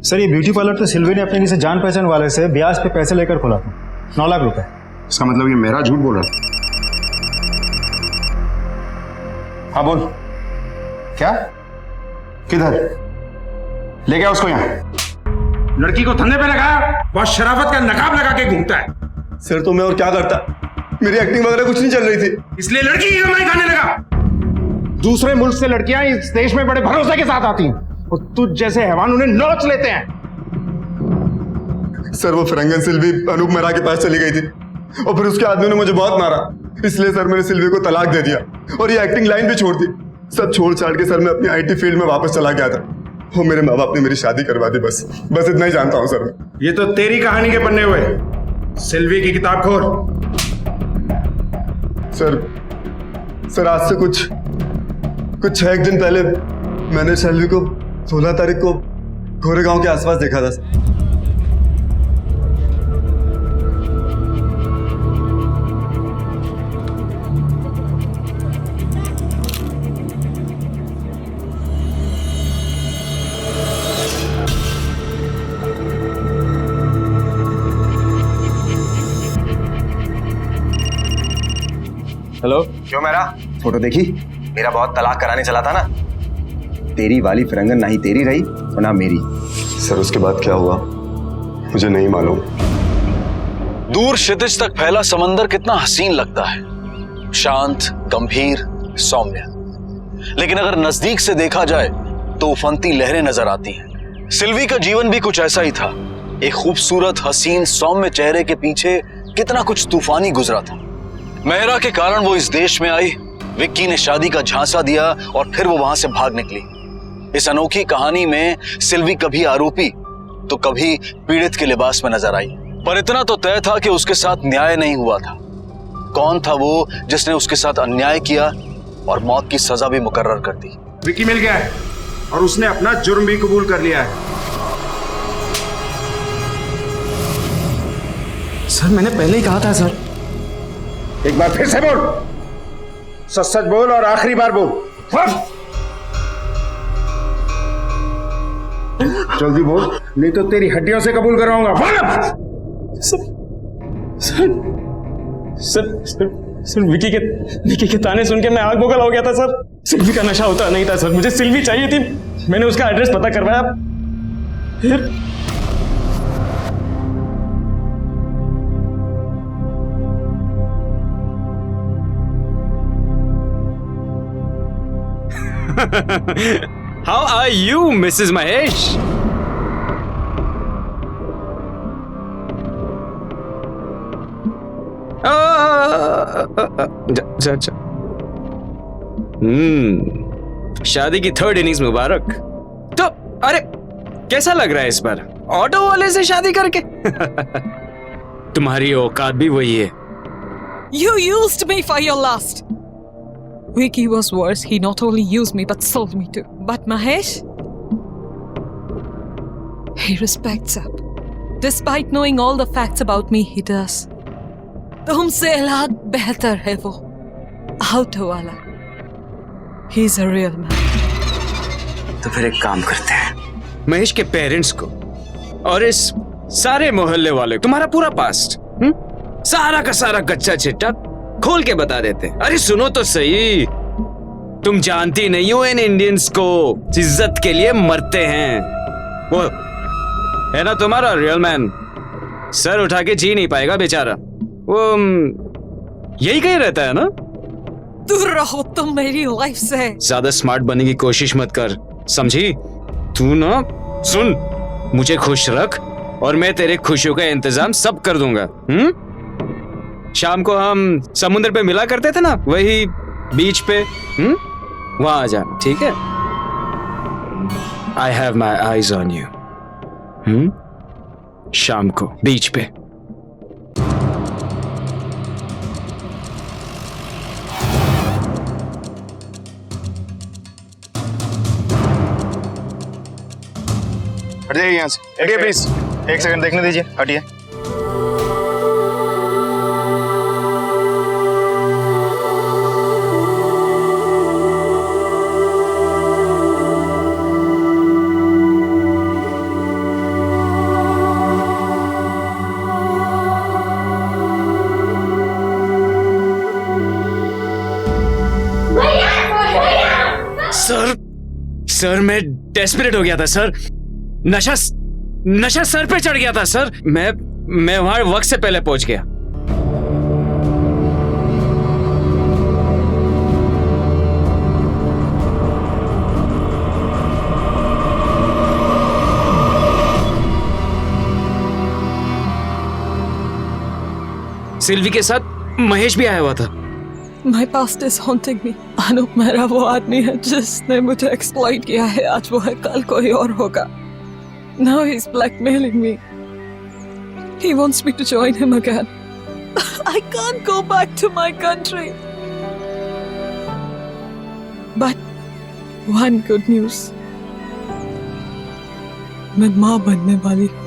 F: सर ये ब्यूटी पार्लर तो सिल्वी ने अपने किसी जान पहचान वाले से ब्याज पे पैसे लेकर खोला था, 9 लाख रुपए।
H: इसका मतलब ये मेरा झूठ बोल रहा था। हाँ बोल, क्या, किधर ले गया उसको? यहाँ लड़की को धंधे पे लगाया, बहुत शराफत का नकाब लगा के घूमता है।
L: सर तो मैं और क्या करता, मेरी एक्टिंग वगैरह कुछ नहीं चल रही थी,
H: इसलिए लड़की ईएमआई खाने लगा। दूसरे मुल्क से लड़कियां इस देश में बड़े भरोसे के साथ आती हैं और तुझ जैसे हैवान उन्हें नोच लेते हैं।
L: सर वो फिरंगन सिल्वी अनूप मेहरा के पास चली गई थी और फिर उसके आदमी ने मुझे बहुत मारा, इसलिए सर मैंने सिल्वी को तलाक दे दिया और ये एक्टिंग लाइन भी छोड़ दी। सब छोड़ छाड़ के सर मैं अपनी IT फील्ड में वापस चला गया था। वो मेरे माँ बाप ने मेरी शादी करवा दी, बस इतना ही जानता हूँ सर मैं।
H: ये तो तेरी कहानी के पन्ने हुए। सिल्वी की किताब खोल।
L: सर आज से कुछ 6 दिन पहले मैंने सिल्वी को 16 तारीख को गोरेगांव के आसपास देखा था सर।
H: हेलो,
L: क्यों मेरा फोटो देखी? मेरा बहुत तलाक कराने चला था ना, तेरी वाली फिरंगन ना ही तेरी रही और ना मेरी। सर उसके बाद क्या हुआ मुझे नहीं मालूम।
E: दूर क्षितिज तक फैला समंदर कितना हसीन लगता है, शांत, गंभीर, सौम्य। लेकिन अगर नजदीक से देखा जाए तो उफनती लहरें नजर आती हैं। सिल्वी का जीवन भी कुछ ऐसा ही था। एक खूबसूरत, हसीन, सौम्य चेहरे के पीछे कितना कुछ तूफानी गुजरा था। मेहरा के कारण वो इस देश में आई, विक्की ने शादी का झांसा दिया और फिर वो वहां से भाग निकली। इस अनोखी कहानी में सिल्वी कभी आरोपी तो कभी पीड़ित के लिबास में नजर आई, पर इतना तो तय था कि उसके साथ न्याय नहीं हुआ था। कौन था वो जिसने उसके साथ अन्याय किया और मौत की सजा भी मुकर्रर कर दी?
H: विक्की मिल गया है और उसने अपना जुर्म भी कबूल कर लिया है।
O: सर मैंने पहले ही कहा था सर।
H: एक बार फिर से बोल, सच सच बोल और आखिरी बार बोल। जल्दी बोल, नहीं तो तेरी हड्डियों से कबूल करवाऊंगा। बोल।
Q: सर विकी के ताने सुन के मैं आग बगल हो गया था सर। सिल्वी का नशा होता नहीं था सर, मुझे सिल्वी चाहिए थी। मैंने उसका एड्रेस पता करवाया, फिर
R: How are you, Mrs. Mahesh? शादी की 3rd इनिंग्स मुबारक। तो अरे कैसा लग रहा है इस बार ऑटो वाले से शादी करके? तुम्हारी औकात भी वही है।
A: You used me for your lust. Vicky was worse. He not only used me but sold me too. But Mahesh, he respects up. Despite knowing all the facts about me, he does. तुमसे लाख बेहतर है वो, auto वाला। He's a real man.
R: तो फिर एक काम करते हैं, महेश के पेरेंट्स को और इस सारे मोहल्ले वाले तुम्हारा पूरा पास्ट, सारा का सारा कच्चा चिट्टा खोल के बता देते हैं। अरे सुनो तो सही, तुम जानती नहीं हो इन इंडियंस को इज्जत के लिए मरते हैं। वो है ना तुम्हारा रियल मैन, सर उठा के जी नहीं पाएगा बेचारा, वो यही कहीं रहता है ना।
A: दूर रहो तुम मेरी लाइफ से।
R: ज्यादा स्मार्ट बनने की कोशिश मत कर, समझी? तू ना सुन, मुझे खुश रख और मैं तेरे खुशियों का इंतजाम सब कर दूंगा। शाम को हम समुद्र पे मिला करते थे ना, वही बीच पे, वहां आ जाना, ठीक है? I have my eyes on you. शाम को बीच पे।
H: हट जाइए यहाँ से, हटिए प्लीज, एक सेकंड देखने दीजिए, हटिए।
R: सर मैं डेस्परेट हो गया था सर, नशा सर पे चढ़ गया था सर। मैं वहां वक्त से पहले पहुंच गया। सिल्वी के साथ महेश भी आया हुआ था।
A: My past is haunting me. Anoop मेरा वो आदमी है जिसने मुझे एक्सप्लॉइट किया है। आज वो है, कल कोई और होगा। Now he's blackmailing me. He wants me to join him again. I can't go back to my country. But one good news. मैं माँ बनने वाली हूँ।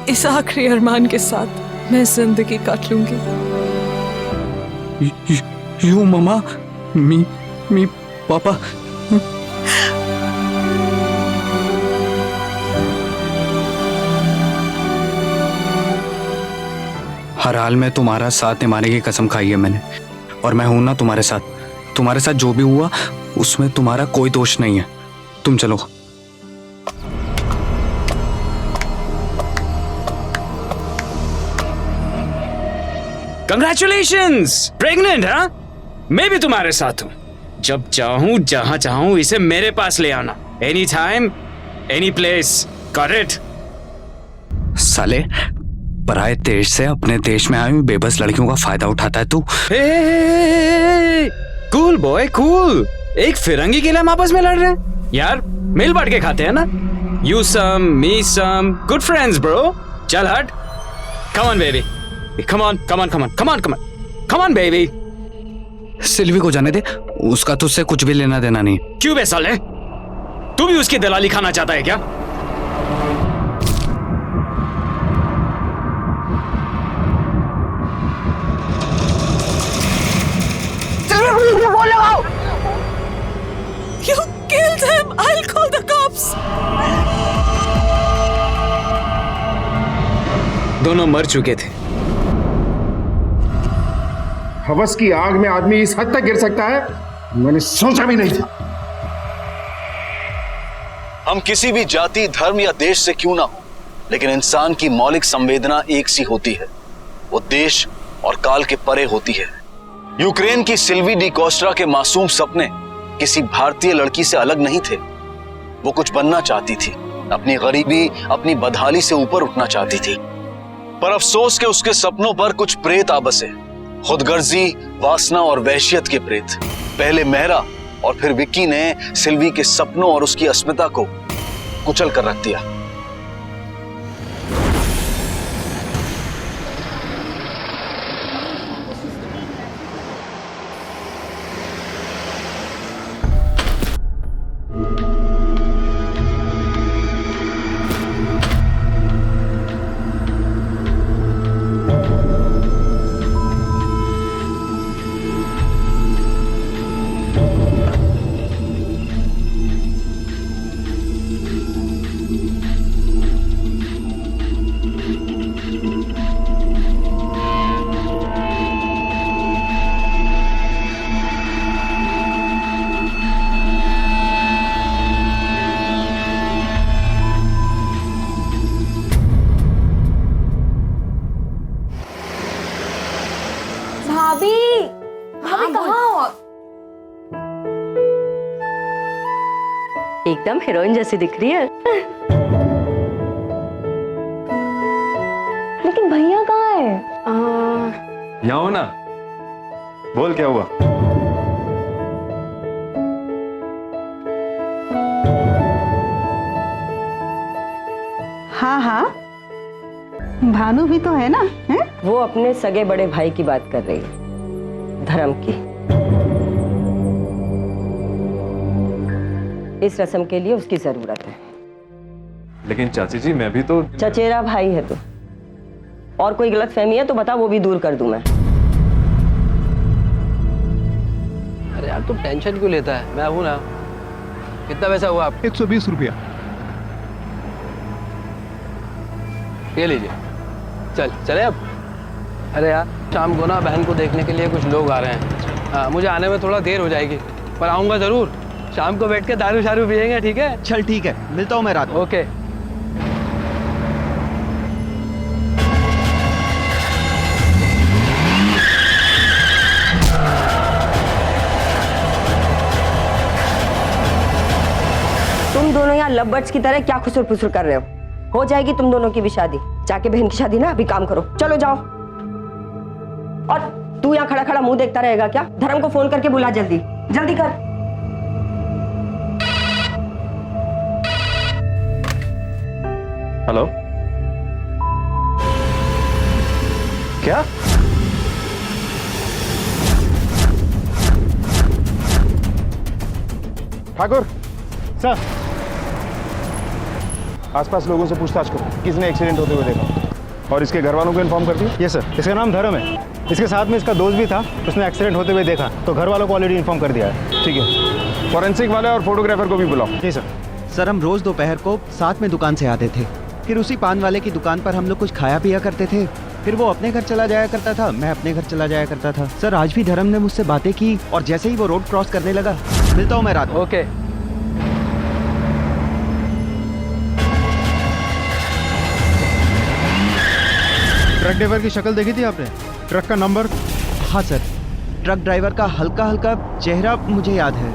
A: इस आखिरी अरमान के साथ मैं जिंदगी काट लूंगी।
D: यू ममा, मी पापा। हर हाल में तुम्हारा साथ निभाने की कसम खाई है मैंने, और मैं हूं ना तुम्हारे साथ। तुम्हारे साथ जो भी हुआ उसमें तुम्हारा कोई दोष नहीं है। तुम चलो।
R: कंग्रेचुलेशंस, प्रेग्नेंट हाँ? मैं भी तुम्हारे साथ हूं। जब चाहूं जहां चाहूं इसे मेरे पास ले आना। Any time any place, got it?
D: साले, पराए देश से अपने देश में आई हुई बेबस लड़कियों का फायदा उठाता है तू।
R: Cool boy cool. एक फिरंगी के लिए हम आपस में लड़ रहे हैं यार। मिल बांट के खाते हैं ना। You some me some, good friends bro. चल हट। Come on baby, come on baby।
D: Sylvie को जाने दे, उसका तुझसे कुछ भी लेना देना नहीं।
R: क्यों बे साले, तू भी उसकी दलाली खाना चाहता है क्या?
A: You killed him. I'll call the cops.
R: दोनों मर चुके थे।
H: हवस की आग में आदमी इस हद तक गिर सकता है, मैंने सोचा भी नहीं था।
E: हम किसी भी जाति, धर्म या देश से क्यों ना हो, लेकिन इंसान की मौलिक संवेदना एक सी होती है। वो देश और काल के परे होती है। यूक्रेन की सिल्वी डी कोस्टा के मासूम सपने किसी भारतीय लड़की से अलग नहीं थे। वो कुछ बनना चाहती थी, अपनी गरीबी, अपनी बदहाली से ऊपर उठना चाहती थी। पर अफसोस के उसके सपनों पर कुछ प्रेत आ बसे। खुदगर्जी, वासना और वहशियत के प्रेत। पहले मेहरा और फिर विक्की ने सिल्वी के सपनों और उसकी अस्मिता को कुचल कर रख दिया।
S: एकदम हीरोइन जैसी दिख रही है। लेकिन भैया कहाँ है?
L: यहाँ हो ना। बोल क्या हुआ?
P: हाँ हाँ, भानु भी तो है ना, है?
S: वो अपने सगे बड़े भाई की बात कर रही है, धर्म की। इस रस्म के लिए उसकी जरूरत है।
L: लेकिन चाची जी मैं भी तो
S: चचेरा भाई है तू, और कोई गलत फहमी है तो बता, वो भी दूर कर दूं मैं।
N: अरे यार तू टेंशन क्यों लेता है, मैं हूं ना। कितना पैसा हुआ आप?
L: 120 रुपया।
N: ये लीजिए, चले अब। अरे यार शाम को ना बहन को देखने के लिए कुछ लोग आ रहे हैं। हाँ, मुझे आने में थोड़ा देर हो जाएगी, पर आऊँगा ज़रूर। शाम को बैठ के दारू शारू पियेंगे, ठीक है?
O: चल ठीक है, मिलता हूँ मैं रात को।
N: ओके।
S: तुम दोनों यहाँ लवबर्ड्स की तरह क्या खुसुर फुसुर कर रहे हो जाएगी तुम दोनों की भी शादी। जाके बहन की शादी ना अभी काम करो, चलो जाओ। और तू यहाँ खड़ा खड़ा मुंह देखता रहेगा क्या? धर्म को फोन करके बुला, जल्दी जल्दी कर।
H: हेलो, क्या?
F: ठाकुर सर, आसपास लोगों से पूछताछ करो, किसने एक्सीडेंट होते हुए देखा, और इसके घर वालों को इन्फॉर्म कर दिया। ये सर, इसका नाम धर्म है, इसके साथ में इसका दोस्त भी था, उसने एक्सीडेंट होते हुए देखा, तो घर वालों को ऑलरेडी इन्फॉर्म कर दिया है। ठीक है, फॉरेंसिक वाले और फोटोग्राफर को भी बुलाओ। जी सर।
O: सर हम रोज दोपहर को साथ में दुकान से आते थे, फिर उसी पान वाले की दुकान पर हम लोग कुछ खाया पिया करते थे, फिर वो अपने घर चला जाया करता था, मैं अपने घर चला जाया करता था। सर आज भी धर्म ने मुझसे बातें की, और जैसे ही वो रोड क्रॉस करने लगा, मिलता हूँ मैं रात को।
N: ओके।
F: ट्रक ड्राइवर की शक्ल देखी थी आपने? ट्रक का नंबर?
O: हाँ सर, ट्रक ड्राइवर का हल्का हल्का चेहरा मुझे याद है।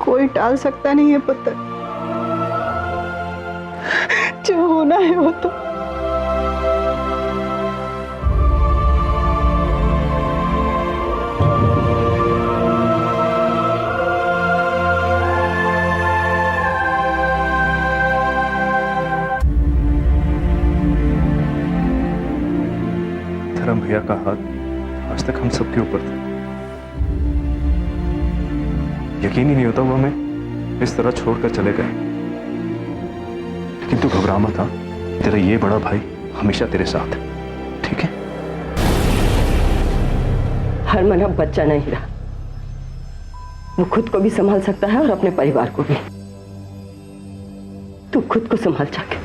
A: कोई टाल सकता नहीं है पुत्र, जो होना है वो तो।
L: धर्म भैया का हाथ आज तक हम सबके ऊपर था। यकीन ही नहीं होता वो हमें इस तरह छोड़कर चले गए। लेकिन तू घबरा मत, था तेरा ये बड़ा भाई हमेशा तेरे साथ है, ठीक है?
S: हरमन अब बच्चा नहीं रहा, वो खुद को भी संभाल सकता है और अपने परिवार को भी। तू खुद को संभाल जाके।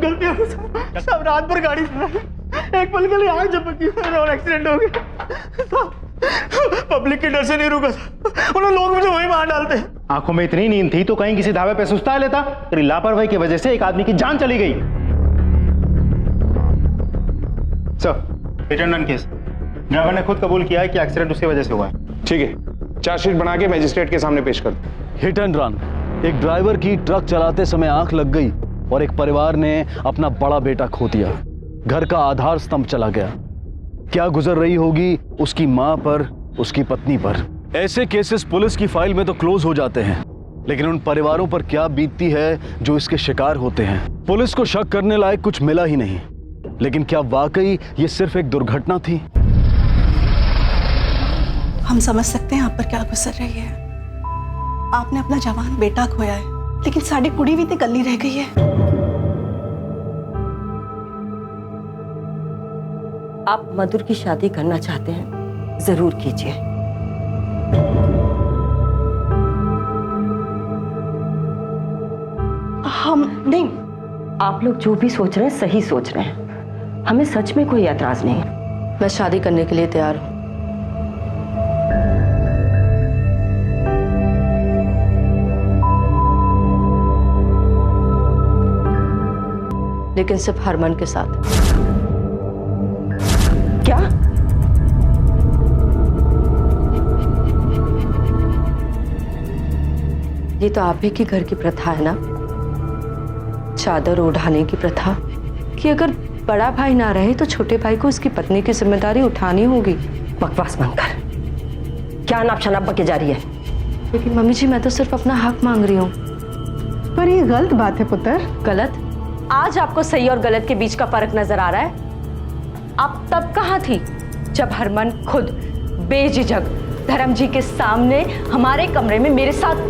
O: गलती हो गई, सब रात भर गाड़ी चलाई, एक पल के लिए आग झपकी और एक्सीडेंट हो गया। पब्लिक के डर से नहीं रुका था, उन्होंने लोग मुझे वहीं मार डालते।
F: आंखों में इतनी नींद थी तो कहीं किसी धावे पे सुस्ता लेता, तेरी लापरवाही की वजह से एक आदमी की जान चली गई। Sir, return on case. Driver ने खुद कबूल किया है कि एक्सीडेंट उसकी वजह से हुआ है।
H: ठीक है, चार्जशीट बना के मजिस्ट्रेट के सामने पेश कर दो।
N: हिट एंड रन, एक ड्राइवर की ट्रक चलाते समय आंख लग गई और एक परिवार ने अपना बड़ा बेटा खो दिया। घर का आधार स्तंभ चला गया। क्या गुजर रही होगी उसकी मां पर, उसकी पत्नी पर। ऐसे केसेस पुलिस की फाइल में तो क्लोज हो जाते हैं, लेकिन उन परिवारों पर क्या बीतती है जो इसके शिकार होते हैं। पुलिस को शक करने लायक कुछ मिला ही नहीं, लेकिन क्या वाकई ये सिर्फ एक दुर्घटना थी?
A: हम समझ सकते हैं आप पर क्या गुजर रही है। आपने अपना जवान बेटा खोया है, लेकिन साड़ी कुड़ी भी तो गली रह गई है।
S: आप मधुर की शादी करना चाहते हैं, जरूर कीजिए।
A: हम नहीं,
S: आप लोग जो भी सोच रहे हैं सही सोच रहे हैं, हमें सच में कोई एतराज नहीं। मैं शादी करने के लिए तैयार हूं। लेकिन सिर्फ हरमन के साथ। क्या? ये तो आप ही के घर की प्रथा है ना, चादर ओढ़ाने की प्रथा कि अगर बड़ा भाई ना रहे तो छोटे भाई को उसकी पत्नी की जिम्मेदारी उठानी होगी। बकवास बंद कर। क्या नाप शनाप बके जा रही है? लेकिन मम्मी जी मैं तो सिर्फ अपना हक मांग रही हूँ।
T: पर ये गलत बात है पुत्र।
S: गलत? आज आपको सही और गलत के बीच का फर्क नजर आ रहा है? आप तब कहाँ थी जब हरमन खुद बेझिझक धर्म जी के सामने हमारे कमरे में मेरे साथ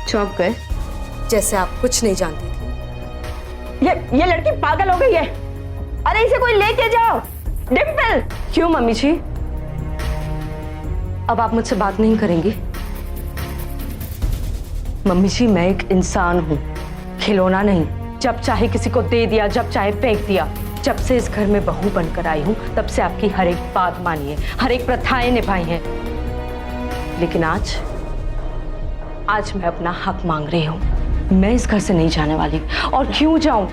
S: चौंक गए जैसे आप कुछ नहीं जानती थी। ये लड़की पागल हो गई है। अरे इसे कोई लेके जाओ। डिम्पल। क्यों मम्मी जी? अब आप मुझसे बात नहीं करेंगी? मम्मी जी मैं एक इंसान हूं, खिलौना नहीं। जब चाहे किसी को दे दिया, जब चाहे फेंक दिया। जब से इस घर में बहू बनकर आई हूं तब से आपकी हर एक बात मानी है, हर एक प्रथाएं निभाई हैं। लेकिन आज मैं अपना हक मांग रही हूँ। मैं इस घर से नहीं जाने वाली। और क्यों जाऊं?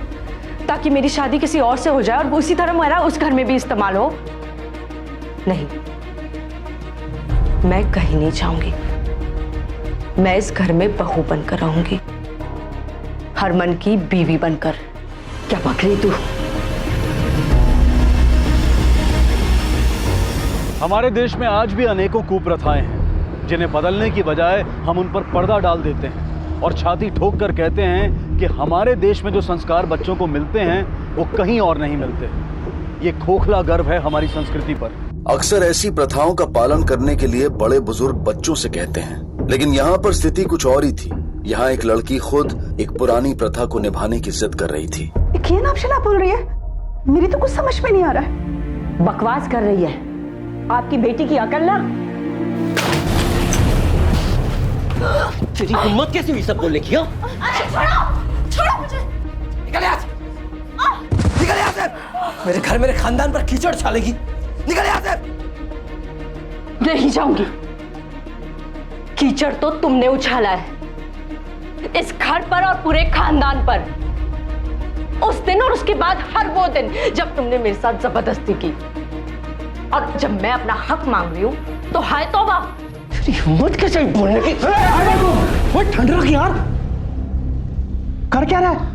S: ताकि मेरी शादी किसी और से हो जाए और उसी तरह मेरा उस घर में भी इस्तेमाल हो? नहीं, मैं कहीं नहीं जाऊंगी। मैं इस घर में बहू बनकर रहूंगी, हरमन की बीवी बनकर। क्या बक रही तू?
E: हमारे देश में आज भी अनेकों कुप्रथाएं हैं जिन्हें बदलने की बजाय हम उन पर पर्दा डाल देते हैं और छाती ठोक कर कहते हैं कि हमारे देश में जो संस्कार बच्चों को मिलते हैं वो कहीं और नहीं मिलते। ये खोखला गर्व है हमारी संस्कृति पर।
U: अक्सर ऐसी प्रथाओं का पालन करने के लिए बड़े बुजुर्ग बच्चों से कहते हैं, लेकिन यहाँ पर स्थिति कुछ और ही थी। यहाँ एक लड़की खुद एक पुरानी प्रथा को निभाने की जिद कर रही थी।
T: क्या नाप शनाप बोल रही है? मेरी तो कुछ समझ में नहीं आ रहा है।
S: बकवास कर रही है। आपकी बेटी की अकल ना।
Q: तेरी हिम्मत कैसे हुई सब बोलने की?
J: छोड़ो मुझे।
Q: निकल यहाँ से। निकल यहाँ से। मेरे घर मेरे खानदान पर कीचड़ छालेगी। निकल यहाँ से।
S: नहीं जाऊंगी। कीचड़ तो तुमने उछाला है इस घर पर और पूरे खानदान पर। उस दिन और उसके बाद हर वो दिन जब तुमने मेरे साथ जबरदस्ती की। और जब मैं अपना हक मांग रही हूं तो हाय तौबा।
Q: तेरी हिम्मत कैसे बोलने की?
O: वो ठंड रख यार। कर क्या रहा है?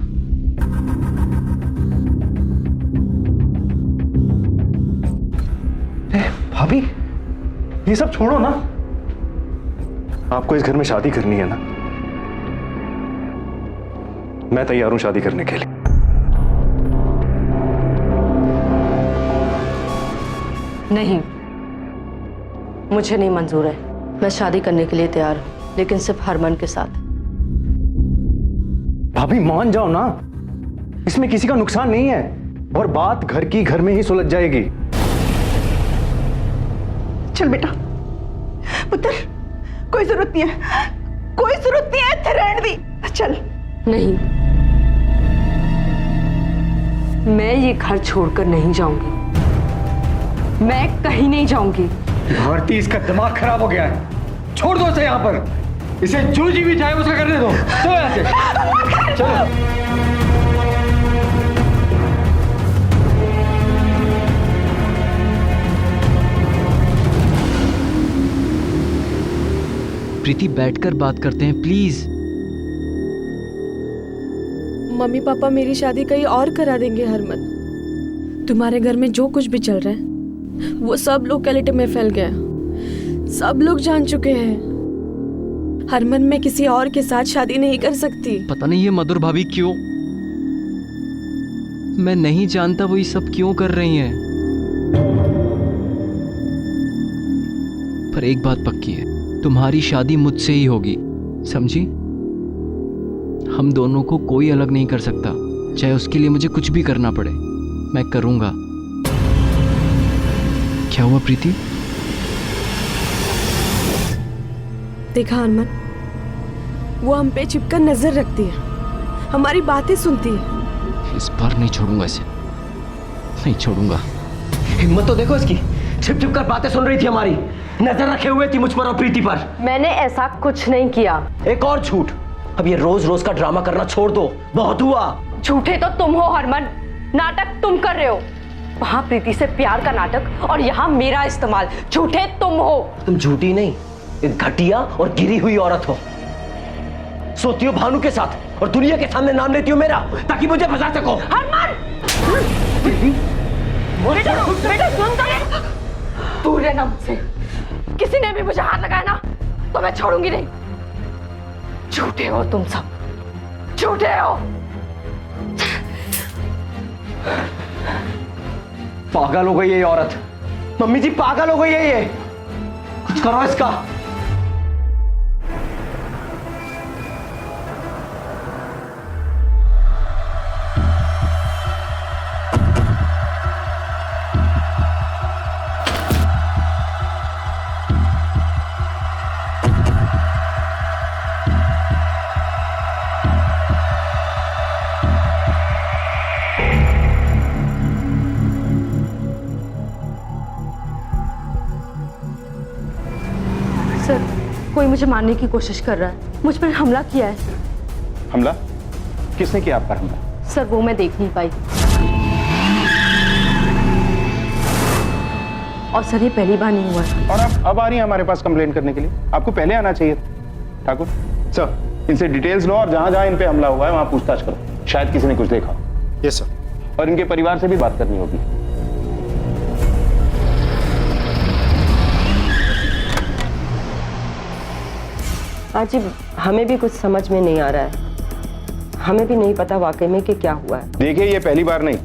H: भाभी ये सब छोड़ो ना। आपको इस घर में शादी करनी है ना? मैं तैयार हूं शादी करने के लिए।
S: नहीं, मुझे नहीं मंजूर है। मैं शादी करने के लिए तैयार हूं, लेकिन सिर्फ हरमन के साथ।
H: भाभी मान जाओ ना, इसमें किसी का नुकसान नहीं है और बात घर की घर में ही सुलझ जाएगी।
T: चल बेटा, पुत्र, कोई जरूरत नहीं है, कोई जरूरत नहीं है, रहने दी। चल।
S: नहीं, मैं ये घर छोड़कर नहीं जाऊंगी। मैं कहीं नहीं जाऊंगी।
O: भारती, इसका दिमाग खराब हो गया है। छोड़ दो इसे यहाँ पर। इसे जो जी भी चाहे उसका करने दो। चलो यहाँ से। चलो।
Q: प्रीति, बैठकर बात करते हैं प्लीज।
V: मम्मी पापा मेरी शादी कहीं और करा देंगे हरमन। तुम्हारे घर में जो कुछ भी चल रहा है वो सब लोकेलिटी में फैल गया। सब लोग जान चुके हैं। हरमन मैं किसी और के साथ शादी नहीं कर सकती।
Q: पता नहीं ये मधुर भाभी क्यों, मैं नहीं जानता वो ये सब क्यों कर रही हैं। पर एक बात पक्की है, तुम्हारी शादी मुझसे ही होगी, समझी? हम दोनों को कोई अलग नहीं कर सकता, चाहे उसके लिए मुझे कुछ भी करना पड़े, मैं करूंगा। क्या हुआ प्रीति?
V: देखा हरमन, वो हम पे छिपकर नजर रखती है, हमारी बातें सुनती है।
Q: इस बार नहीं छोड़ूंगा इसे, नहीं छोड़ूंगा। हिम्मत तो देखो इसकी, छिप छिप कर बातें सुन रही थी हमारी, नजर रखे हुए थी मुझ पर और प्रीति पर।
S: मैंने ऐसा कुछ नहीं किया।
Q: एक और झूठ। अब ये रोज रोज का ड्रामा करना छोड़ दो, बहुत हुआ।
S: झूठे तो तुम हो हरमन, नाटक तुम कर रहे हो। वहां प्रीति से प्यार का नाटक और यहाँ मेरा इस्तेमाल। झूठे तुम हो।
Q: तुम झूठी नहीं, एक घटिया और गिरी हुई औरत हो। सोती हो भानु के साथ और दुनिया के सामने नाम लेती हो मेरा, ताकि मुझे फंसा सको।
S: हरमन! बेटा सुन तो ले। दूर रहना मुझसे। किसी ने भी मुझे हाथ लगाया ना तो मैं छोड़ूंगी नहीं। झूठे हो तुम सब, झूठे हो।
Q: पागल हो गई है ये औरत। मम्मी जी पागल हो गई है ये। कुछ करो इसका।
S: सर, कोई मुझे मारने की कोशिश कर रहा है। मुझ पर हमला किया है।
H: हमला? किसने किया आप पर हमला?
S: सर वो मैं देख नहीं पाई। और सर ये पहली बार नहीं हुआ है।
H: और आप अब आ रही हैं हमारे पास कंप्लेंट करने के लिए? आपको पहले आना चाहिए था। ठाकुर सर, इनसे डिटेल्स लो और जहां जहां इन पे हमला हुआ है वहां पूछताछ करो। शायद किसी ने कुछ देखा।
F: Yes sir.
H: और इनके परिवार से भी बात करनी होगी।
S: जी हमें भी कुछ समझ में नहीं आ रहा है। हमें भी नहीं पता वाकई में कि क्या हुआ है।
H: देखिए ये पहली बार नहीं,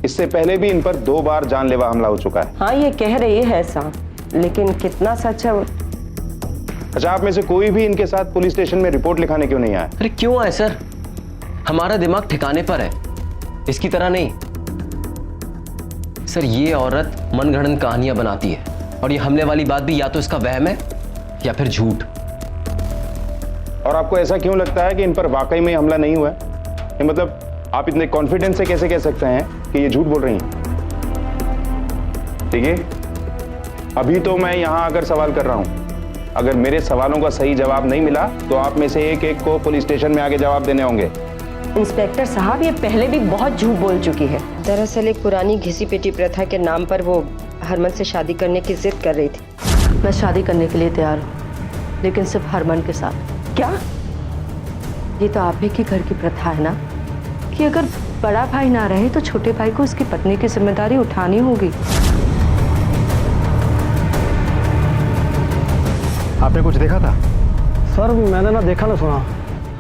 H: इससे पहले भी इन पर 2 बार जानलेवा हमला हो चुका है।
S: हाँ ये कह रही है ऐसा, लेकिन कितना सच है?
H: अच्छा, आप में से कोई भी इनके साथ पुलिस स्टेशन में रिपोर्ट लिखाने क्यों नहीं आया?
Q: अरे क्यों आए सर, हमारा दिमाग ठिकाने पर है, इसकी तरह नहीं। सर ये औरत मनगढ़ंत कहानियां बनाती है और ये हमले वाली बात भी या तो इसका वहम है या फिर झूठ।
H: और आपको ऐसा क्यों लगता है कि इन पर वाकई में हमला नहीं हुआ है? ये मतलब आप इतने कॉन्फिडेंस से कैसे कह सकते हैं कि ये झूठ बोल रही हैं? ठीक है, अभी तो मैं यहां आकर सवाल कर रहा हूं। अगर मेरे सवालों का सही जवाब नहीं मिला तो आप में से एक एक को पुलिस स्टेशन में आके जवाब देने होंगे।
S: इंस्पेक्टर साहब ये पहले भी बहुत झूठ बोल चुकी है। दरअसल एक पुरानी घिसी पिटी प्रथा के नाम पर वो हरमन से शादी करने की जिद कर रही थी। मैं शादी करने के लिए तैयार हूँ, लेकिन सिर्फ हरमन के साथ। क्या? ये तो आप ही के घर की प्रथा है ना कि अगर बड़ा भाई ना रहे तो छोटे भाई को उसकी पत्नी की जिम्मेदारी उठानी होगी।
F: आपने कुछ देखा था?
C: सर मैंने ना देखा ना सुना,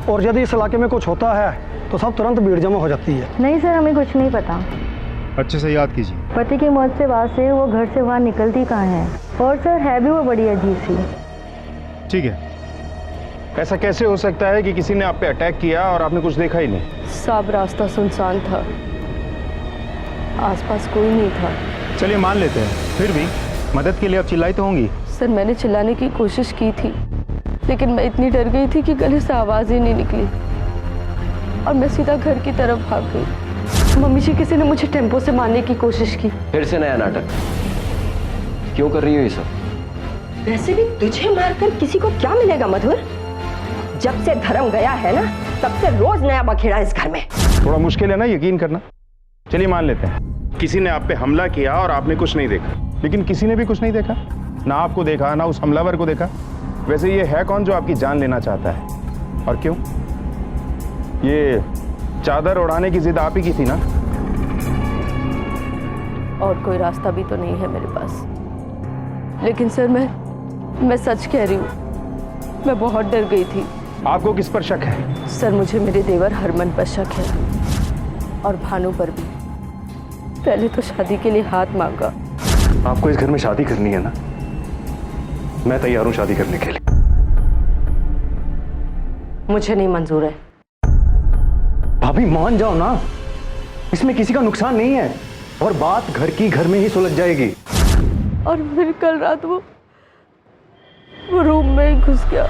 C: और यदि इस इलाके में कुछ होता है तो सब तुरंत भीड़ जमा हो जाती है।
G: नहीं सर, हमें कुछ नहीं पता।
F: अच्छे से याद कीजिए।
G: पति की मौत से बाद से वो घर से बाहर निकलती कहाँ है, और सर है भी वो बड़ी अजीब सी।
H: ठीक है, ऐसा कैसे हो सकता है कि किसी ने आप पे अटैक किया और आपने कुछ देखा ही नहीं?
S: सब रास्ता सुनसान था, आसपास कोई नहीं था।
F: चलिए मान लेते हैं, फिर भी मदद के लिए अब चिल्लाई तो होंगी।
S: सर मैंने चिल्लाने की कोशिश की थी, लेकिन मैं इतनी डर गई थी कि गले से आवाज ही नहीं निकली और मैं सीधा घर की तरफ भाग गई। मम्मी जी किसी ने मुझे टेम्पो से मारने की कोशिश की।
Q: फिर से नया नाटक क्यों कर रही हो ये सब?
S: वैसे भी तुझे मारकर किसी को क्या मिलेगा मधुर? जब से धर्म गया है ना, तब से रोज नया बखेड़ा इस घर में।
H: थोड़ा मुश्किल है ना यकीन करना। चलिए मान लेते हैं किसी ने आप पे हमला किया और आपने कुछ नहीं देखा, लेकिन किसी ने भी कुछ नहीं देखा, ना आपको देखा ना उस हमलावर को देखा। वैसे ये है कौन जो आपकी जान लेना चाहता है और क्यों? ये चादर उड़ाने की जिद आप ही की थी ना?
S: और कोई रास्ता भी तो नहीं है मेरे पास। लेकिन सर मैं सच कह रही हूँ, मैं बहुत डर गई थी।
H: आपको किस पर शक है?
S: सर मुझे मेरे देवर हरमन पर शक है और भानु पर भी। पहले तो शादी के लिए हाथ मांगा।
H: आपको इस घर में शादी करनी है ना? मैं तैयार हूं शादी करने के लिए।
S: मुझे नहीं मंजूर है।
C: भाभी मान जाओ ना, इसमें किसी का नुकसान नहीं है और बात घर की घर में ही सुलझ जाएगी।
S: और फिर कल रात वो रूम में ही घुस गया।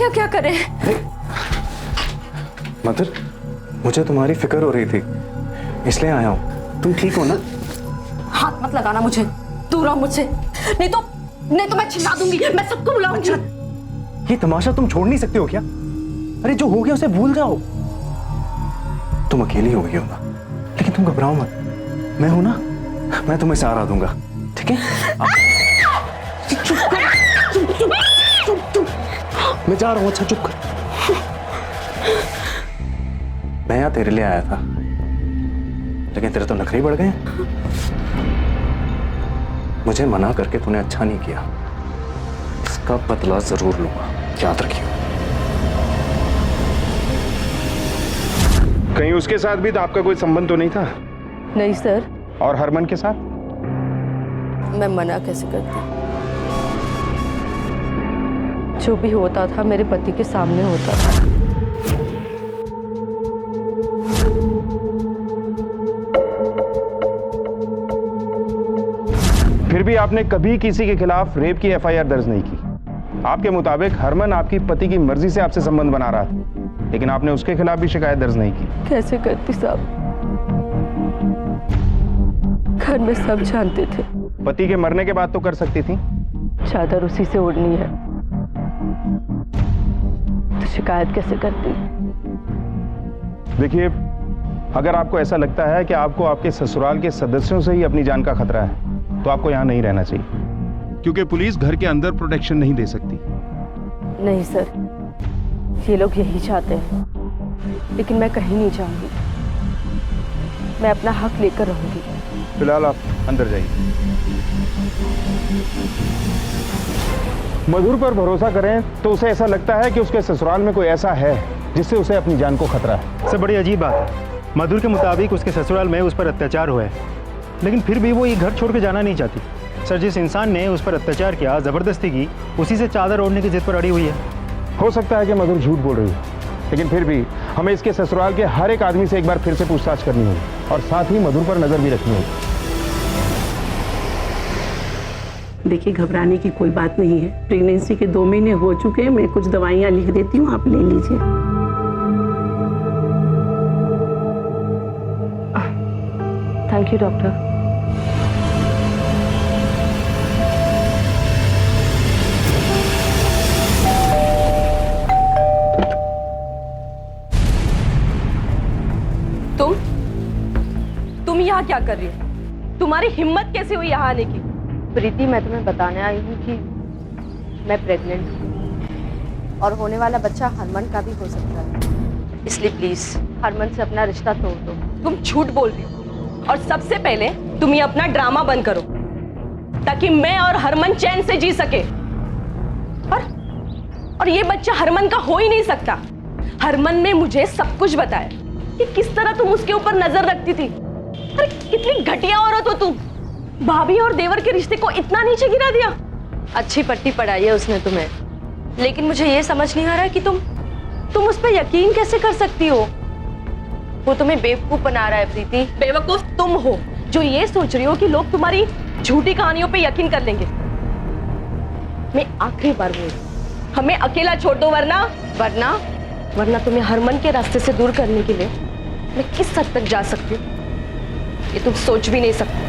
S: क्या करें?
C: मधुर, मुझे तुम्हारी फिक्र हो रही थी, इसलिए आया हूँ। तुम ठीक हो ना?
S: हाथ मत लगाना मुझे, दूर रहो मुझसे, नहीं तो मैं चिल्ला दूंगी, मैं सबको बुलाऊंगी।
C: ये तमाशा तुम छोड़ नहीं सकते हो क्या? अरे जो हो गया उसे भूल जाओ। तुम अकेली हो गई हो ना, लेकिन तुम घबराओ मत, मैं हूं ना, मैं तुम्हें सहारा दूंगा, ठीक है? चुप। मैं जा रहा हूं, अच्छा चुप कर। मैं यहाँ तेरे लिए आया था, लेकिन तेरे तो नखरे ही बढ़ गए। मुझे मना करके तूने अच्छा नहीं किया, इसका बदला जरूर लूंगा, याद रखियो।
H: कहीं उसके साथ भी तो आपका कोई संबंध तो नहीं था?
S: नहीं सर।
H: और हरमन के साथ?
S: मैं मना कैसे करती? जो भी होता था मेरे पति के सामने होता था।
H: फिर भी आपने कभी किसी के खिलाफ रेप की एफआईआर दर्ज नहीं की। आपके मुताबिक हरमन आपकी पति की मर्जी से आपसे संबंध बना रहा था, लेकिन आपने उसके खिलाफ भी शिकायत दर्ज नहीं की।
S: कैसे करती साहब? घर में सब जानते थे।
H: पति के मरने के बाद तो कर सकती थी।
S: चादर उसी से ओढ़नी है, तो शिकायत कैसे करती?
H: देखिए, अगर आपको ऐसा लगता है कि आपको आपके ससुराल के सदस्यों से ही अपनी जान का खतरा है, तो आपको यहाँ नहीं रहना चाहिए, क्योंकि पुलिस घर के अंदर प्रोटेक्शन नहीं दे सकती।
S: नहीं सर, ये लोग यही चाहते हैं, लेकिन मैं कहीं नहीं जाऊंगी। मैं अपना हक लेकर रहूंगी।
H: फिलहाल आप अंदर जाइए। मधुर पर भरोसा करें तो उसे ऐसा लगता है कि उसके ससुराल में कोई ऐसा है जिससे उसे अपनी जान को खतरा है।
F: सर, बड़ी अजीब बात है। मधुर के मुताबिक उसके ससुराल में उस पर अत्याचार हुआ है, लेकिन फिर भी वो ये घर छोड़ के जाना नहीं चाहती। सर, जिस इंसान ने उस पर अत्याचार किया, जबरदस्ती की, उसी से चादर ओढ़ने की जिद पर अड़ी हुई है।
H: हो सकता है कि मधुर झूठ बोल रही है, लेकिन फिर भी हमें इसके ससुराल के हर एक आदमी से एक बार फिर से पूछताछ करनी होगी और साथ ही मधुर पर नजर भी रखनी होगी।
I: देखिए, घबराने की कोई बात नहीं है। प्रेगनेंसी के 2 महीने हो चुके हैं। मैं कुछ दवाइयाँ लिख देती हूँ, आप ले लीजिए।
S: Thank you doctor. तुम यहाँ क्या कर रही हो? तुम्हारी हिम्मत कैसे हुई यहाँ आने की? प्रीति, मैं तुम्हें बताने आई हूँ कि मैं प्रेग्नेंट हूँ और होने वाला बच्चा हरमन का भी हो सकता है, इसलिए प्लीज हरमन से अपना रिश्ता तोड़ दो। तुम झूठ बोल रही हो और सबसे पहले तुम ये अपना ड्रामा बंद करो, ताकि मैं और हरमन चैन से जी सके। और ये बच्चा हरमन का हो ही नहीं सकता। हरमन ने मुझे सब कुछ बताया कि किस तरह तुम उसके ऊपर नजर रखती थी। अरे कितनी घटिया औरत हो तुम। भाभी और देवर के रिश्ते को इतना नीचे गिरा दिया। अच्छी पट्टी पढ़ाई है उसने तुम्हें, लेकिन मुझे ये समझ नहीं आ रहा कि तुम उस पर यकीन कैसे कर सकती हो। वो तुम्हें बेवकूफ बना रहा है प्रीति। बेवकूफ तुम हो जो ये सोच रही हो कि लोग तुम्हारी झूठी कहानियों पे यकीन कर लेंगे। मैं आखिरी बार बोल, हमें अकेला छोड़ दो, वरना तुम्हें हरमन के रास्ते से दूर करने के लिए मैं किस हद तक जा सकती हूँ ये तुम सोच भी नहीं सकते।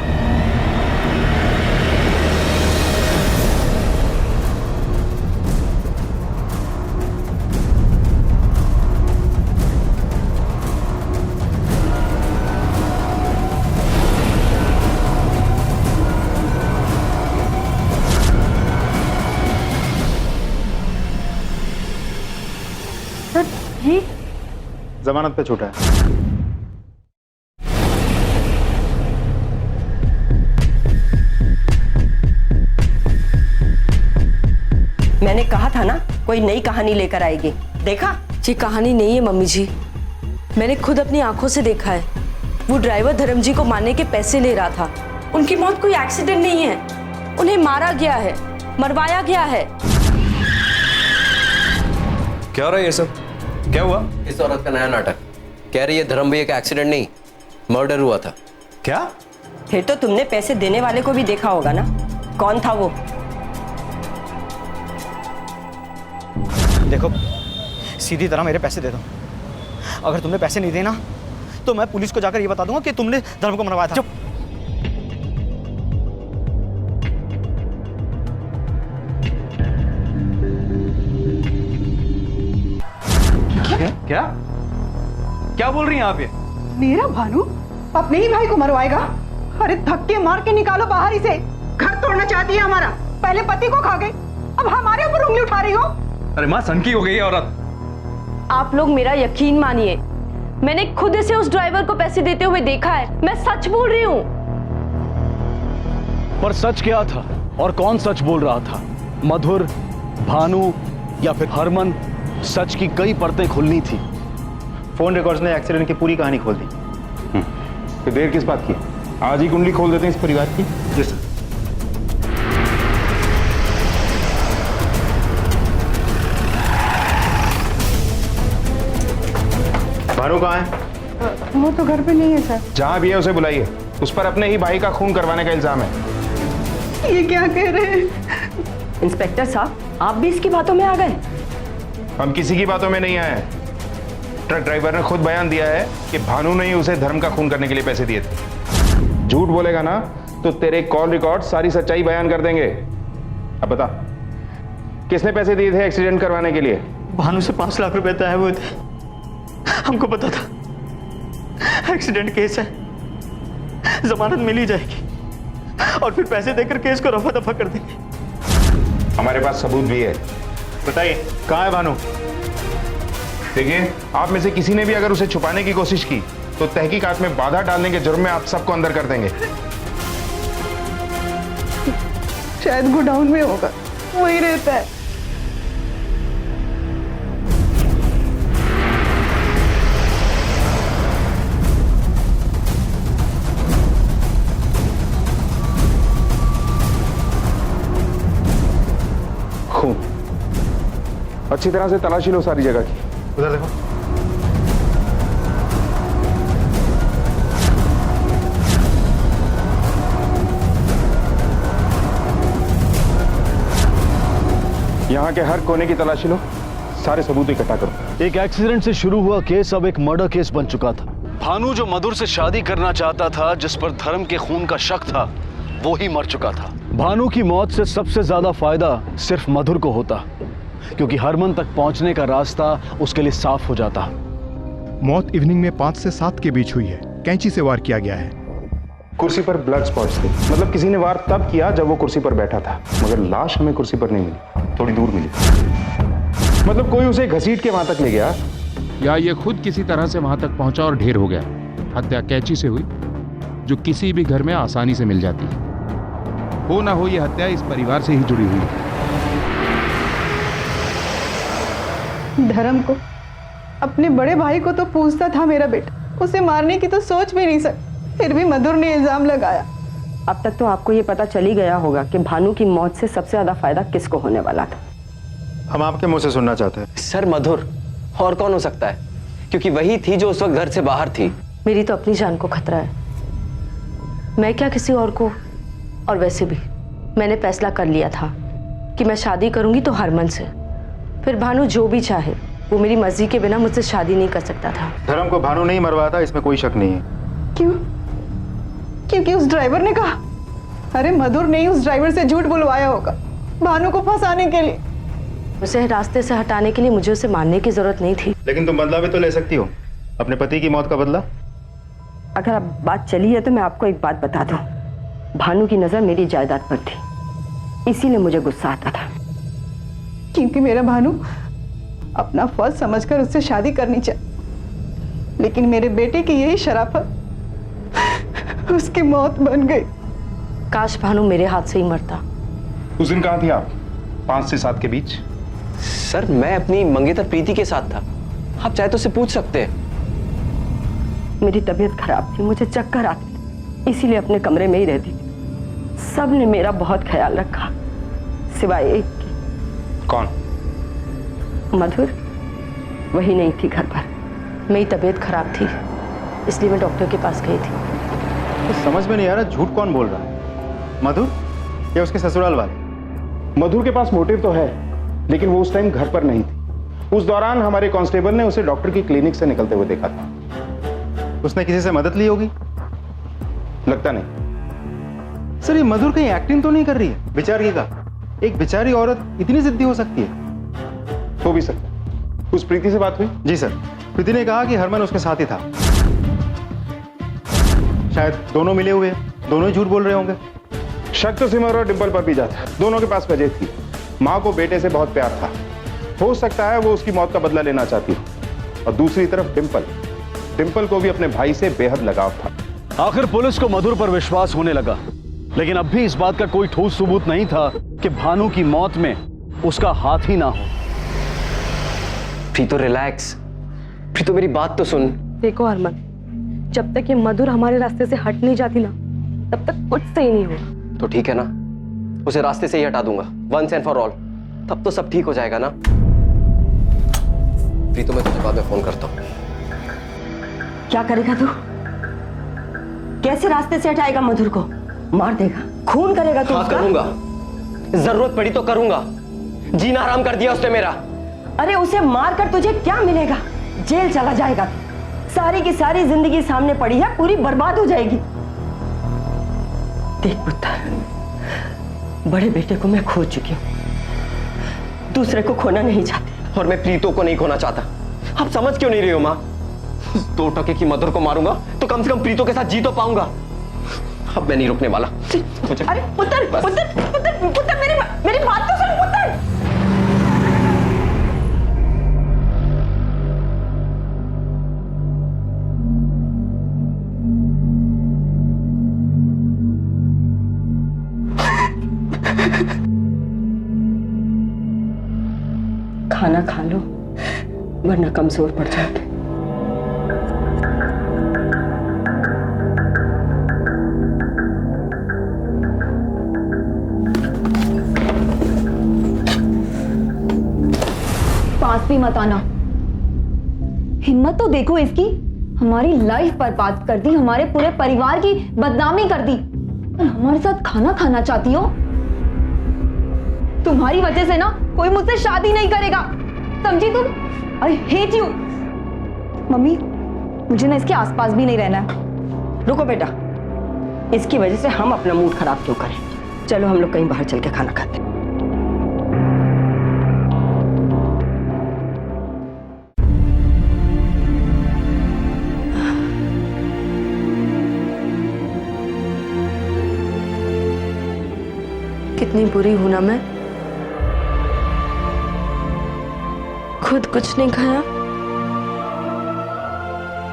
S: ये
F: जमानत पे छूटा है।
K: मैंने कहा था ना कोई नई कहानी लेकर आएगी, देखा?
V: ये कहानी नहीं है मम्मी जी, मैंने खुद अपनी आंखों से देखा है। वो ड्राइवर धर्म जी को मारने के पैसे ले रहा था। उनकी मौत कोई एक्सीडेंट नहीं है, उन्हें मारा गया है, मरवाया गया है।
W: क्या हो रहा है ये सब? क्या हुआ? इस औरत का नया नाटक कह रही है धर्म भैया का एक्सीडेंट नहीं, मर्डर हुआ था। क्या?
K: फिर तो तुमने पैसे देने वाले को भी देखा होगा ना, कौन था वो?
W: देखो
C: सीधी तरह मेरे पैसे दे दो। अगर तुमने पैसे नहीं देना तो मैं पुलिस को जाकर ये बता दूंगा कि तुमने धर्म को मरवाया था।
H: क्या क्या बोल रही हैं आप ये?
T: मेरा भानु अपने ही भाई को मरवाएगा? अरे धक्के मार के निकालो बाहर इसे। घर तोड़ना चाहती है हमारा। पहले पति को खा गई, अब हमारे ऊपर उंगली उठा रही हो।
H: अरे माँ, सनकी हो गई है औरत।
S: आप लोग मेरा यकीन मानिए, मैंने खुद इसे उस ड्राइवर को पैसे देते हुए देखा है। मैं सच बोल रही हूँ।
E: पर सच क्या था और कौन सच बोल रहा था? मधुर, भानु या फिर हरमन? सच की कई परतें खुलनी थी।
F: फोन रिकॉर्ड्स ने एक्सीडेंट की पूरी कहानी खोल दी।
L: तो देर किस बात की? आज ही कुंडली खोल देते हैं इस परिवार की।
F: जी सर। भानु कहाँ है?
T: वो तो घर पे नहीं है सर।
L: जहां भी है उसे बुलाइए। उस पर अपने ही भाई का खून करवाने का इल्जाम है।
T: ये क्या कह रहे हैं?
K: इंस्पेक्टर साहब, आप भी इसकी बातों में आ गए?
L: हम किसी की बातों में नहीं आए हैं। ट्रक ड्राइवर ने खुद बयान दिया है कि भानु ने ही उसे धर्म का खून करने के लिए पैसे दिए थे। झूठ बोलेगा ना तो तेरे कॉल रिकॉर्ड सारी सच्चाई बयान कर देंगे। अब बता, किसने पैसे दिए थे एक्सीडेंट करवाने के लिए?
C: भानु से 5 लाख रुपए तय हुए थे। हमको पता था एक्सीडेंट केस है, जमानत मिल ही जाएगी और फिर पैसे देकर केस को रफा दफा कर देंगे।
L: हमारे पास सबूत भी है।
F: बताइए कहाँ है भानु?
L: देखिए, आप में से किसी ने भी अगर उसे छुपाने की कोशिश की तो तहकीकात में बाधा डालने के जुर्म में आप सबको अंदर कर देंगे।
T: शायद गोडाउन में होगा, वही रहता है।
L: खून, अच्छी तरह से तलाशी लो सारी जगह की।
F: उधर देखो।
L: यहाँ के हर कोने की तलाशी लो, सारे सबूत इकट्ठा करो।
E: एक एक्सीडेंट से शुरू हुआ केस अब एक मर्डर केस बन चुका था। भानु जो मधुर से शादी करना चाहता था, जिस पर धर्म के खून का शक था, वो ही मर चुका था। भानु की मौत से सबसे ज्यादा फायदा सिर्फ मधुर को होता, क्योंकि हरमन तक पहुंचने का रास्ता उसके लिए साफ हो जाता।
F: मौत इवनिंग में 5 से 7 के बीच हुई है। कैंची से वार किया गया है।
L: कुर्सी पर ब्लड स्पॉट्स थे, मतलब किसी ने वार तब किया जब वो कुर्सी पर बैठा था, मगर लाश हमें कुर्सी पर नहीं मिली, थोड़ी दूर मिली। मतलब कोई उसे घसीट के वहां तक ले गया,
B: या ये खुद किसी तरह से वहां तक पहुंचा और ढेर हो गया। हत्या कैंची से हुई, जो किसी भी घर में आसानी से मिल जाती है। हो ना हो, ये हत्या इस परिवार से ही जुड़ी हुई है।
T: धर्म को, अपने बड़े भाई को तो पूछता था मेरा बेटा, उसे मारने की तो सोच भी नहीं सकता, फिर भी मधुर ने इल्जाम लगाया।
K: अब तक तो आपको ये पता चल ही गया होगा कि भानु की मौत से सबसे ज्यादा फायदा किसको होने वाला था।
F: हम आपके मुंह से सुनना चाहते हैं।
W: सर, मधुर और कौन हो सकता है, क्योंकि वही थी जो उस वक्त घर से बाहर थी।
K: मेरी तो अपनी जान को खतरा है, मैं क्या किसी और को। और वैसे भी मैंने फैसला कर लिया था कि मैं शादी करूंगी तो हरमन से। फिर भानु जो भी चाहे, वो मेरी मर्जी के बिना मुझसे शादी नहीं कर सकता था।
F: धर्म को भानु नहीं मरवाया था, इसमें कोई शक नहीं है।
T: क्यों? क्योंकि उस ड्राइवर ने कहा। अरे मधुर ने ही उस ड्राइवर से झूठ बुलवाया होगा भानु को फंसाने के लिए।
K: उसे रास्ते से हटाने के लिए मुझे उसे मारने की जरूरत नहीं थी।
F: लेकिन तुम बदला भी तो ले सकती हो, अपने पति की मौत का बदला।
K: अगर अब बात चली है तो मैं आपको एक बात बता दूं, भानु की नजर मेरी जायदाद पर थी, इसीलिए मुझे गुस्सा आता था।
T: क्योंकि मेरा भानु अपना फर्ज समझकर उससे शादी करनी चाहिए, लेकिन मेरे बेटे की यही शराफत उसकी मौत बन गई।
K: काश भानु मेरे हाथ से ही मरता।
L: उस दिन कहाँ थी आप 5 से 7 के बीच?
W: सर, मैं अपनी मंगेतर प्रीति के साथ था, आप चाहे तो उसे पूछ सकते हैं।
K: मेरी तबीयत खराब थी, मुझे चक्कर आते थे, इसीलिए अपने कमरे में ही रहती थी। सब ने मेरा बहुत ख्याल रखा, सिवाय एक की।
L: कौन?
K: मधुर, वही नहीं थी घर पर। मेरी तबीयत खराब थी, इसलिए मैं डॉक्टर के पास गई थी।
F: तो समझ में नहीं आ रहा झूठ कौन बोल रहा है, मधुर या उसके ससुराल वाले?
L: मधुर के पास मोटिव तो है, लेकिन वो उस टाइम घर पर नहीं थी
H: उस दौरान हमारे कांस्टेबल ने उसे डॉक्टर की क्लिनिक से निकलते हुए देखा था।
F: उसने किसी से मदद ली होगी?
H: लगता नहीं।
F: सर, ये मधुर कहीं एक्टिंग तो नहीं कर रही है? बेचारी का, एक बेचारी औरत इतनी जिद्दी हो सकती है?
H: हो भी सकता है। उस प्रीति से बात हुई?
F: जी सर, प्रीति ने कहा कि हरमन उसके साथ ही था। शायद दोनों मिले हुए हैं, दोनों ही झूठ बोल रहे होंगे।
H: शक तो सिमर और डिंपल पर भी जाता है। दोनों के पास वजह थी। माँ को बेटे से बहुत प्यार था, हो सकता है वो उसकी मौत का बदला लेना चाहती हो। और दूसरी तरफ डिंपल को भी अपने भाई से बेहद लगाव था।
E: आखिर पुलिस को मधुर पर विश्वास होने लगा, लेकिन अब भी इस बात का कोई ठोस सबूत नहीं था कि भानु की मौत में उसका हाथ ही ना हो।
W: प्रीतो रिलैक्स, प्रीतो मेरी बात तो सुन।
V: देखो हरमन, जब तक ये मधुर हमारे रास्ते से हट नहीं जाती ना, तब तक कुछ सही नहीं होगा।
W: तो ठीक है ना, उसे रास्ते से ही हटा दूंगा वंस एंड फॉर ऑल, तब तो सब ठीक हो जाएगा ना। प्रीतो मैं तुझे बाद में फोन करता हूँ।
S: क्या करेगा तू? कैसे रास्ते से हटाएगा मधुर को? मार देगा, खून करेगा तू?
W: हाँ करूंगा, जरूरत पड़ी तो करूंगा। जीना हराम कर दिया उसने मेरा।
S: अरे उसे मार कर तुझे क्या मिलेगा? जेल चला जाएगा। सारी की सारी जिंदगी सामने पड़ी है, पूरी बर्बाद हो जाएगी। देख पुत्र, बड़े बेटे को मैं खो चुकी हूं, दूसरे को खोना नहीं चाहती।
W: और मैं प्रीतो को नहीं खोना चाहता। आप समझ क्यों नहीं रही हो माँ? 2 टके की मधुर को मारूंगा तो कम से कम प्रीतो के साथ जी तो पाऊंगा। अब मैं नहीं रुकने वाला।
S: अरे पुत्र, पुत्र, पुत्र, पुत्र, मेरी बात तो सुन पुत्र। खाना खा लो, वरना कमजोर पड़ जाओगे।
P: पास भी मत आना। हिम्मत तो देखो इसकी, हमारी लाइफ बर्बाद कर दी, हमारे पूरे परिवार की बदनामी कर दी, और हमारे साथ खाना खाना चाहती हो? तुम्हारी वजह से ना कोई मुझसे शादी नहीं करेगा, समझी तुम? I hate you. मम्मी, मुझे ना इसके आसपास भी नहीं रहना है।
S: रुको बेटा, इसकी वजह से हम अपना मूड खराब क्यों करें? चलो हम लोग कहीं बाहर चल के खाना खाते हैं।
V: कितनी बुरी हूं ना मैं। खुद कुछ नहीं खाया,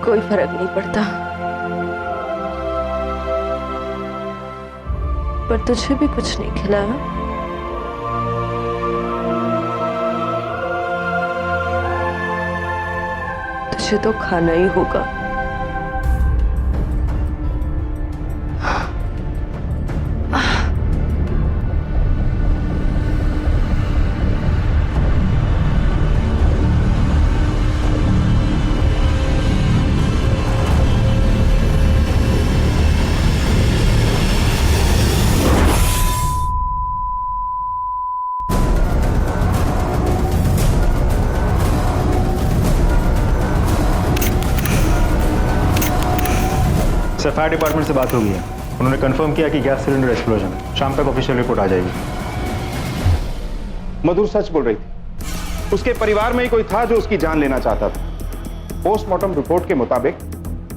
V: कोई फर्क नहीं पड़ता, पर तुझे भी कुछ नहीं खिलाया। तुझे तो खाना ही होगा।
F: सर, फायर डिपार्टमेंट से बात हो गई है। उन्होंने कंफर्म किया कि गैस सिलेंडर एक्सप्लोजन है। शाम तक ऑफिशियल रिपोर्ट आ जाएगी।
H: मधुर सच बोल रही थी। उसके परिवार में ही कोई था जो उसकी जान लेना चाहता था। पोस्टमार्टम रिपोर्ट के मुताबिक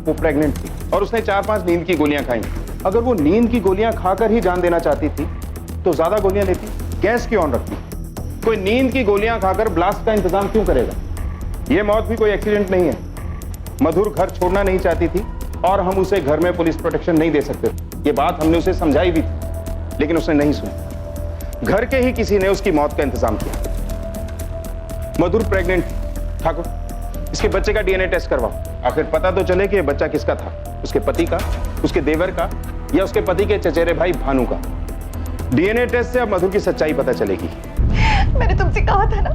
H: वो प्रेग्नेंट थी और उसने 4-5 नींद की गोलियां खाई। अगर वो नींद की गोलियां खाकर ही जान देना चाहती थी तो ज्यादा गोलियां लेती, गैस क्यों ऑन रखती? कोई नींद की गोलियां खाकर ब्लास्ट का इंतजाम क्यों करेगा? यह मौत भी कोई एक्सीडेंट नहीं है। मधुर घर छोड़ना नहीं चाहती थी और हम उसे घर में पुलिस प्रोटेक्शन नहीं दे सकते। ये बात हमने उसे समझाई भी थी, लेकिन उसने नहीं सुनी। घर के ही किसी ने उसकी मौत का इंतजाम किया। मधुर प्रेग्नेंट थी। ठाकुर, इसके बच्चे का डीएनए टेस्ट करवाओ, आखिर पता तो चले कि ये बच्चा किसका था, उसके पति का, उसके देवर का, या उसके पति के चचेरे भाई भानु का। डीएनए टेस्ट से अब मधुर की सच्चाई पता चलेगी।
T: मैंने तुमसे कहा था ना,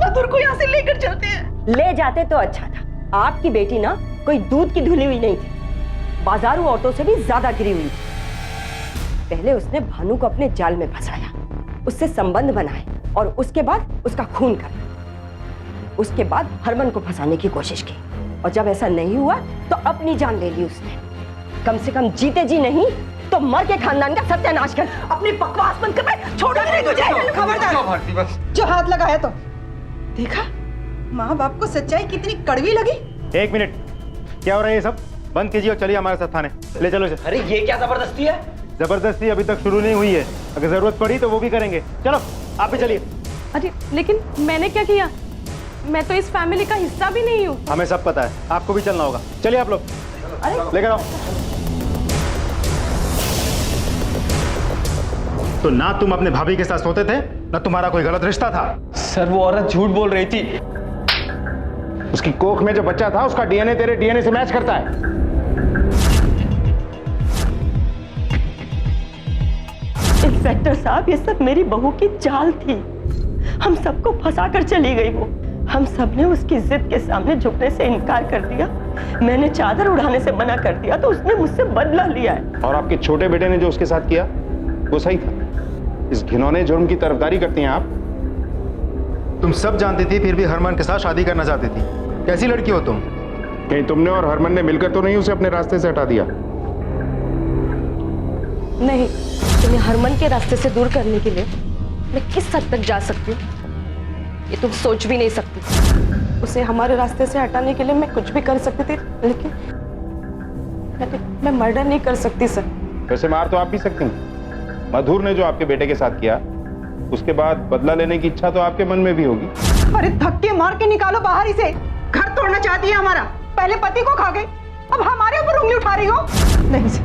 T: मधुर को यहाँ से लेकर चलते हैं।
S: ले जाते तो अच्छा था। आपकी बेटी ना कोई दूध की धुली हुई नहीं थी, बाजारू औरतों से भी ज्यादा गिरी हुई थी। पहले उसने भानु को अपने जाल में फंसाया, उससे संबंध बनाए और उसके बाद उसका खून कर। उसके बाद हरमन को फंसाने की कोशिश की, और जब ऐसा नहीं हुआ तो अपनी जान ले ली उसने। कम से कम जीते जी नहीं तो मर के खानदान का सत्यानाश कर। अपनी बकवास बंद कर, मैं छोड़ूंगी नहीं तुझे।
T: खबरदार, जो हाथ लगाया तो देखा माँ बाप को सच्चाई कितनी कड़वी लगी।
F: 1 मिनट, क्या हो रहा है ये सब? बंद कीजिए और चलिए हमारे साथ थाने। ले चलो इसे।
W: अरे ये क्या जबरदस्ती है?
F: जबरदस्ती अभी तक शुरू नहीं हुई है, अगर जरूरत पड़ी तो वो भी करेंगे। चलो आप भी चलिए।
V: अरे लेकिन मैंने क्या किया? मैं तो इस फैमिली का हिस्सा भी नहीं हूँ।
F: हमें सब पता है, आपको भी चलना होगा। चलिए आप लोग, लेकर आओ। तो ना तुम अपने भाभी के साथ सोते थे, ना तुम्हारा कोई गलत रिश्ता था।
W: सर वो औरत झूठ बोल रही थी।
B: उसकी कोख में जो बच्चा था उसका डीएनए तेरे डीएनए से मैच करता है।
S: इंस्पेक्टर साहब, ये सब मेरी बहू की चाल थी। हम सबको फंसा कर चली गई वो। हम सब ने उसकी जिद के सामने झुकने से इनकार कर दिया। मैंने चादर उड़ाने से मना कर दिया तो उसने मुझसे बदला लिया है।
B: और आपके छोटे बेटे ने जो उसके साथ किया वो सही था। इस घिनौने जुर्म की तरफदारी करती हैं आप।
F: तुम सब जानती थी, फिर भी हरमन के साथ शादी करना चाहती थी। कैसी लड़की हो तुम?
B: कहीं तुमने और हरमन ने मिलकर तो नहीं उसे अपने रास्ते से हटा दिया?
S: नहीं, तुम्हें हरमन के रास्ते से दूर करने के लिए मैं किस हद तक जा सकती हूँ ये तुम सोच भी नहीं सकती। उसे हमारे रास्ते से हटाने के लिए मैं कुछ भी कर सकती थी, लेकिन मैं मर्डर नहीं कर सकती सर।
B: वैसे मार तो आप भी सकती हैं। मधुर ने जो आपके बेटे के साथ किया, उसके बाद बदला लेने की इच्छा तो आपके मन में भी होगी।
T: अरे धक्के मार के निकालो बाहर इसे। घर तोड़ना चाहती है हमारा। पहले पति को खा गई, अब हमारे ऊपर उंगली उठा रही हो। नहीं सर,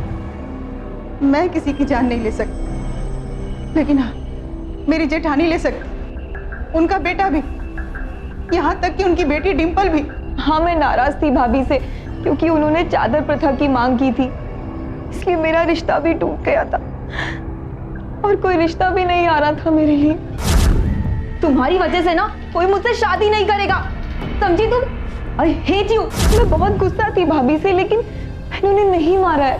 T: मैं किसी की जान नहीं ले सकती, लेकिन हाँ मेरी जेठानी ले सकती, उनका बेटा भी, यहाँ तक कि उनकी बेटी डिंपल भी।
P: हाँ, मैं नाराज थी भाभी से क्योंकि उन्होंने चादर प्रथा की मांग की थी, इसलिए मेरा रिश्ता भी टूट गया था और कोई रिश्ता भी नहीं आ रहा था मेरे लिए। तुम्हारी वजह से ना कोई मुझसे शादी नहीं करेगा, समझी तुम? I hate you. मैं बहुत गुस्सा थी भाभी से, लेकिन मैंने उन्हें नहीं मारा है।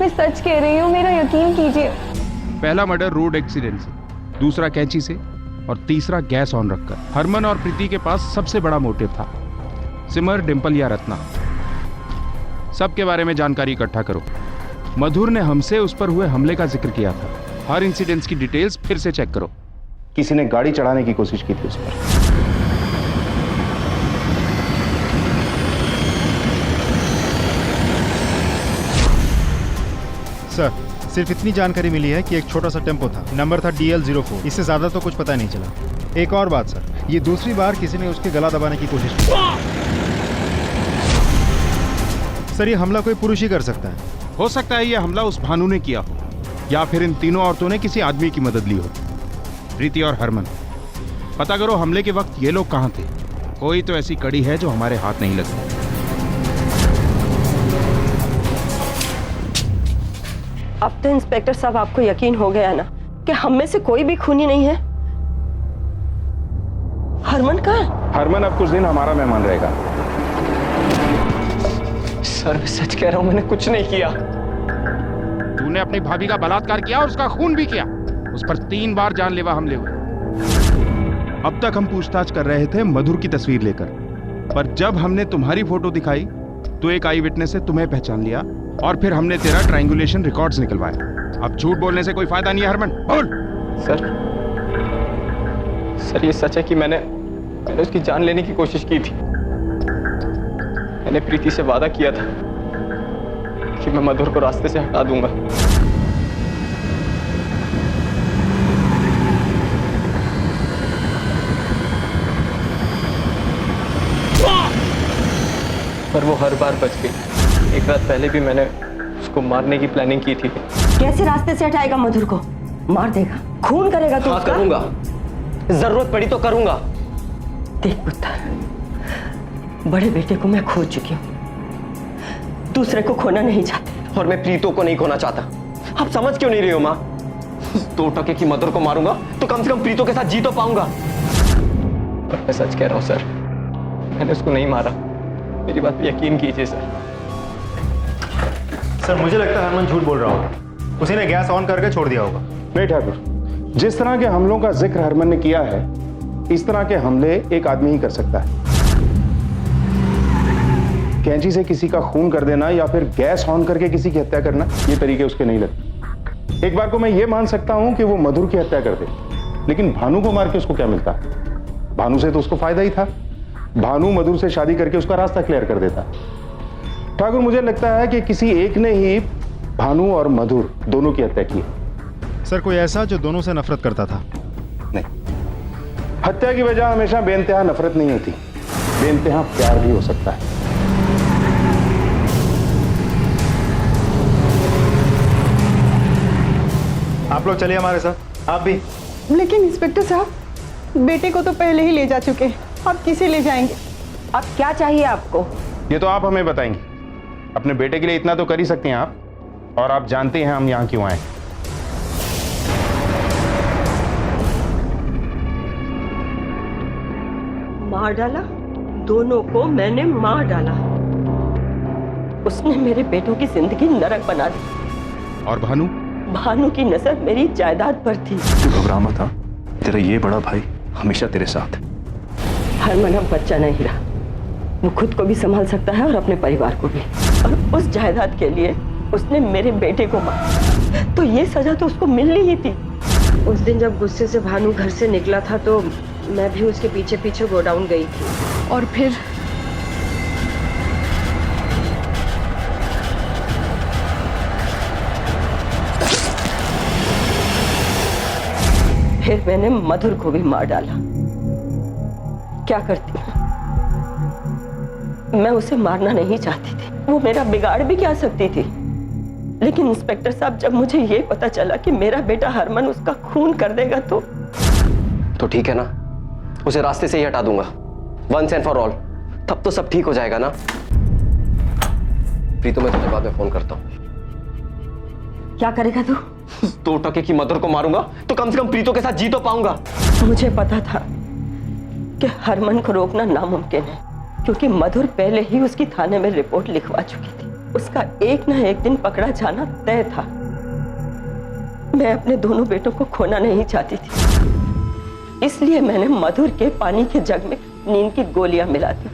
P: मैं सच कह रही हूँ, मेरा यकीन कीजिए।
B: पहला मर्डर रोड एक्सीडेंट से, दूसरा कैंची से और तीसरा गैस ऑन रखकर। हरमन और प्रीति के पास सबसे बड़ा मोटिव था, सिमर, डिंपल या रत्ना। सबके बारे में जानकारी इकट्ठा करो। मधुर ने हमसे उस पर हुए हमले का जिक्र किया था। हर इंसिडेंट्स की डिटेल्स फिर से चेक करो। किसी ने गाड़ी चढ़ाने की कोशिश की थी उस पर।
F: सर, सिर्फ इतनी जानकारी मिली है कि एक छोटा सा टेम्पो था, नंबर था DL04। इससे ज्यादा तो कुछ पता नहीं चला। एक और बात सर, ये दूसरी बार किसी ने उसके गला दबाने की कोशिश की। सर, ये हमला कोई पुरुष ही कर सकता है।
B: हो सकता है ये हमला उस भानु ने किया हो, या फिर इन तीनों औरतों ने किसी आदमी की मदद ली हो। प्रीति और हरमन, पता करो हमले के वक्त ये लोग कहां थे। कोई तो ऐसी कड़ी है जो हमारे हाथ नहीं लगी।
S: अब तो इंस्पेक्टर साहब आपको यकीन हो गया ना कि हम में से कोई भी खूनी नहीं है। हरमन कहाँ?
B: हरमन अब कुछ दिन हमारा मेहमान रहेगा।
W: सर मैं सच कह रहा हूं, मैंने कुछ नहीं किया।
B: तूने अपनी भाभी का बलात्कार किया और उसका खून भी किया। उस पर 3 बार जानलेवा हमले हुए। अब तक हम पूछताछ कर रहे थे मधुर की तस्वीर लेकर, पर जब हमने तुम्हारी फोटो दिखाई तो एक आई विटनेस से तुम्हें पहचान लिया और फिर हमने तेरा ट्रायंगुलेशन रिकॉर्ड्स निकलवाए। अब झूठ बोलने से कोई फायदा नहीं है हरमन, बोल।
W: सर ये सच है कि मैंने उसकी जान लेने की कोशिश की थी। मैंने प्रीति से वादा किया था कि मैं मधुर को रास्ते से हटा दूंगा। पर वो हर बार बच गई। एक रात पहले भी मैंने उसको मारने की प्लानिंग की थी।
S: कैसे रास्ते से हटाएगा मधुर को? मार देगा, खून करेगा तो
W: हाँ करूंगा, जरूरत पड़ी तो करूंगा।
S: देख पुत्र, बड़े बेटे को मैं खो चुकी हूँ, दूसरे को खोना नहीं चाहती।
W: और मैं प्रीतो को नहीं खोना चाहता। आप समझ क्यों नहीं रही हो माँ? 2 टके की मधुर को मारूंगा तो कम से कम प्रीतो के साथ जी तो पाऊंगा। और मैं सच कह रहा हूँ सर, मैंने उसको नहीं मारा। मेरी बात पे यकीन कीजिए सर।
F: सर, मुझे लगता है हरमन झूठ बोल रहा होगा। उसी ने गैस ऑन करके छोड़ दिया होगा।
B: नहीं ठाकुर, जिस तरह के हमलों का जिक्र हरमन ने किया है इस तरह के हमले एक आदमी ही कर सकता है। कैंची से किसी का खून कर देना या फिर गैस ऑन करके किसी की हत्या करना, ये तरीके उसके नहीं लगते। एक बार को मैं ये मान सकता हूं कि वो मधुर की हत्या कर दे, लेकिन भानु को मार के उसको क्या मिलता? भानु से तो उसको फायदा ही था। भानु मधुर से शादी करके उसका रास्ता क्लियर कर देता। ठाकुर, मुझे लगता है कि किसी एक ने ही भानु और मधुर दोनों की हत्या की।
F: सर, कोई ऐसा जो दोनों से नफरत करता था?
B: नहीं, हत्या की वजह हमेशा बेइंतहा नफरत नहीं होती, बेइंतहा प्यार भी हो सकता है।
C: आप लोग चलिए हमारे साथ, आप भी।
T: लेकिन इंस्पेक्टर साहब, बेटे को तो पहले ही ले जा चुके हैं, अब किसे ले जाएंगे?
K: अब क्या चाहिए आपको?
B: ये तो आप हमें बताएंगे। अपने बेटे के लिए इतना तो कर ही सकते हैं आप, और आप जानते हैं हम यहाँ क्यों आए।
S: मार डाला? दोनों को मैंने मार डाला। उसने मेरे बेटों की जिंदगी नरक बना दी।
B: और भानु?
S: भानु की नजर मेरी जायदाद पर थी।
C: तू घबरा मत, था तेरा ये बड़ा भाई हमेशा तेरे साथ।
S: हरमन अब बच्चा नहीं रहा, वो खुद को भी संभाल सकता है और अपने परिवार को भी। और उस जायदाद के लिए उसने मेरे बेटे को मारा, तो ये सजा तो उसको मिलनी ही थी।
K: उस दिन जब गुस्से से भानु घर से निकला था तो मैं भी उसके पीछे पीछे गोडाउन गई थी।
P: और फिर
S: मैंने मधुर को भी मार डाला। क्या करती, मैं उसे मारना नहीं चाहती थी, वो मेरा बिगाड़ भी क्या सकती थी। लेकिन इंस्पेक्टर साहब, जब मुझे ये पता चला कि मेरा बेटा हरमन उसका खून कर देगा तो
W: ठीक है ना, उसे रास्ते से ही हटा दूंगा, वंस एंड फॉर ऑल। तब तो सब ठीक हो जाएगा ना। प्रीतु, मैं तुझे बाद में फोन करता हूँ।
S: क्या करेगा तू?
W: 2 टके की मधुर को मारूंगा तो कम से कम प्रीतु के साथ जी तो पाऊंगा।
S: मुझे पता था कि हरमन को रोकना नामुमकिन है, क्योंकि मधुर पहले ही उसकी थाने में रिपोर्ट लिखवा चुकी थी। उसका एक न एक दिन पकड़ा जाना तय था। मैं अपने दोनों बेटों को खोना नहीं चाहती थी, इसलिए मैंने मधुर के पानी के जग में नींद की गोलियां मिला दी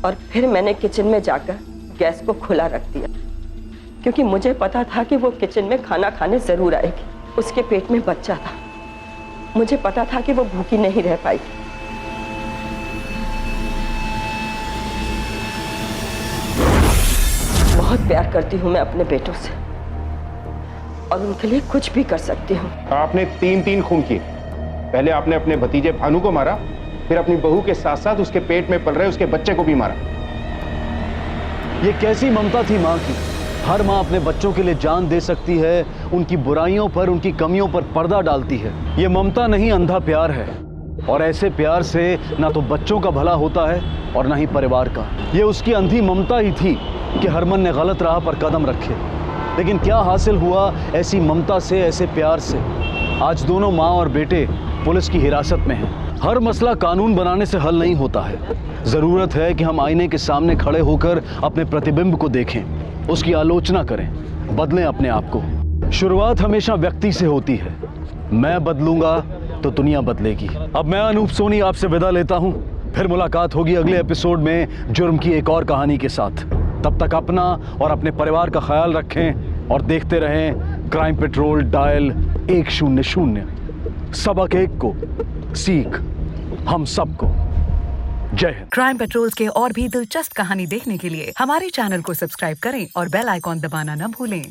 S: और फिर मैंने किचन में जाकर गैस को खुला रख दिया, क्योंकि मुझे पता था कि वो किचन में खाना खाने जरूर आएगी। उसके पेट में बच्चा था, मुझे पता था कि वो भूखी नहीं रह पाएगी। बहुत प्यार करती हूँ मैं अपने बेटों से और उनके लिए कुछ भी कर सकती हूँ।
B: आपने 3 खून किए। पहले आपने अपने भतीजे भानु को मारा, फिर अपनी बहू के साथ साथ उसके पेट में पल रहे उसके बच्चे को भी मारा।
N: ये कैसी ममता थी माँ की? हर माँ अपने बच्चों के लिए जान दे सकती है, उनकी बुराइयों पर, उनकी कमियों पर पर्दा डालती है। ये ममता नहीं, अंधा प्यार है। और ऐसे प्यार से ना तो बच्चों का भला होता है और ना ही परिवार का। ये उसकी अंधी ममता ही थी कि हरमन ने गलत राह पर कदम रखे। लेकिन क्या हासिल हुआ ऐसी ममता से, ऐसे प्यार से? आज दोनों माँ और बेटे पुलिस की हिरासत में हैं। हर मसला कानून बनाने से हल नहीं होता है। जरूरत है कि हम आईने के सामने खड़े होकर अपने प्रतिबिंब को देखें, उसकी आलोचना करें, बदलें अपने आप को। शुरुआत हमेशा व्यक्ति से होती है। मैं बदलूंगा तो दुनिया बदलेगी। अब मैं अनूप सोनी आपसे विदा लेता हूं। फिर मुलाकात होगी अगले एपिसोड में जुर्म की एक और कहानी के साथ। तब तक अपना और अपने परिवार का ख्याल रखें और देखते रहें क्राइम पेट्रोल डायल 100। सबक एक को, सीख हम सबको। जय हिंद।
D: क्राइम पेट्रोल्स के और भी दिलचस्प कहानी देखने के लिए हमारे चैनल को सब्सक्राइब करें और बेल आइकॉन दबाना न भूलें।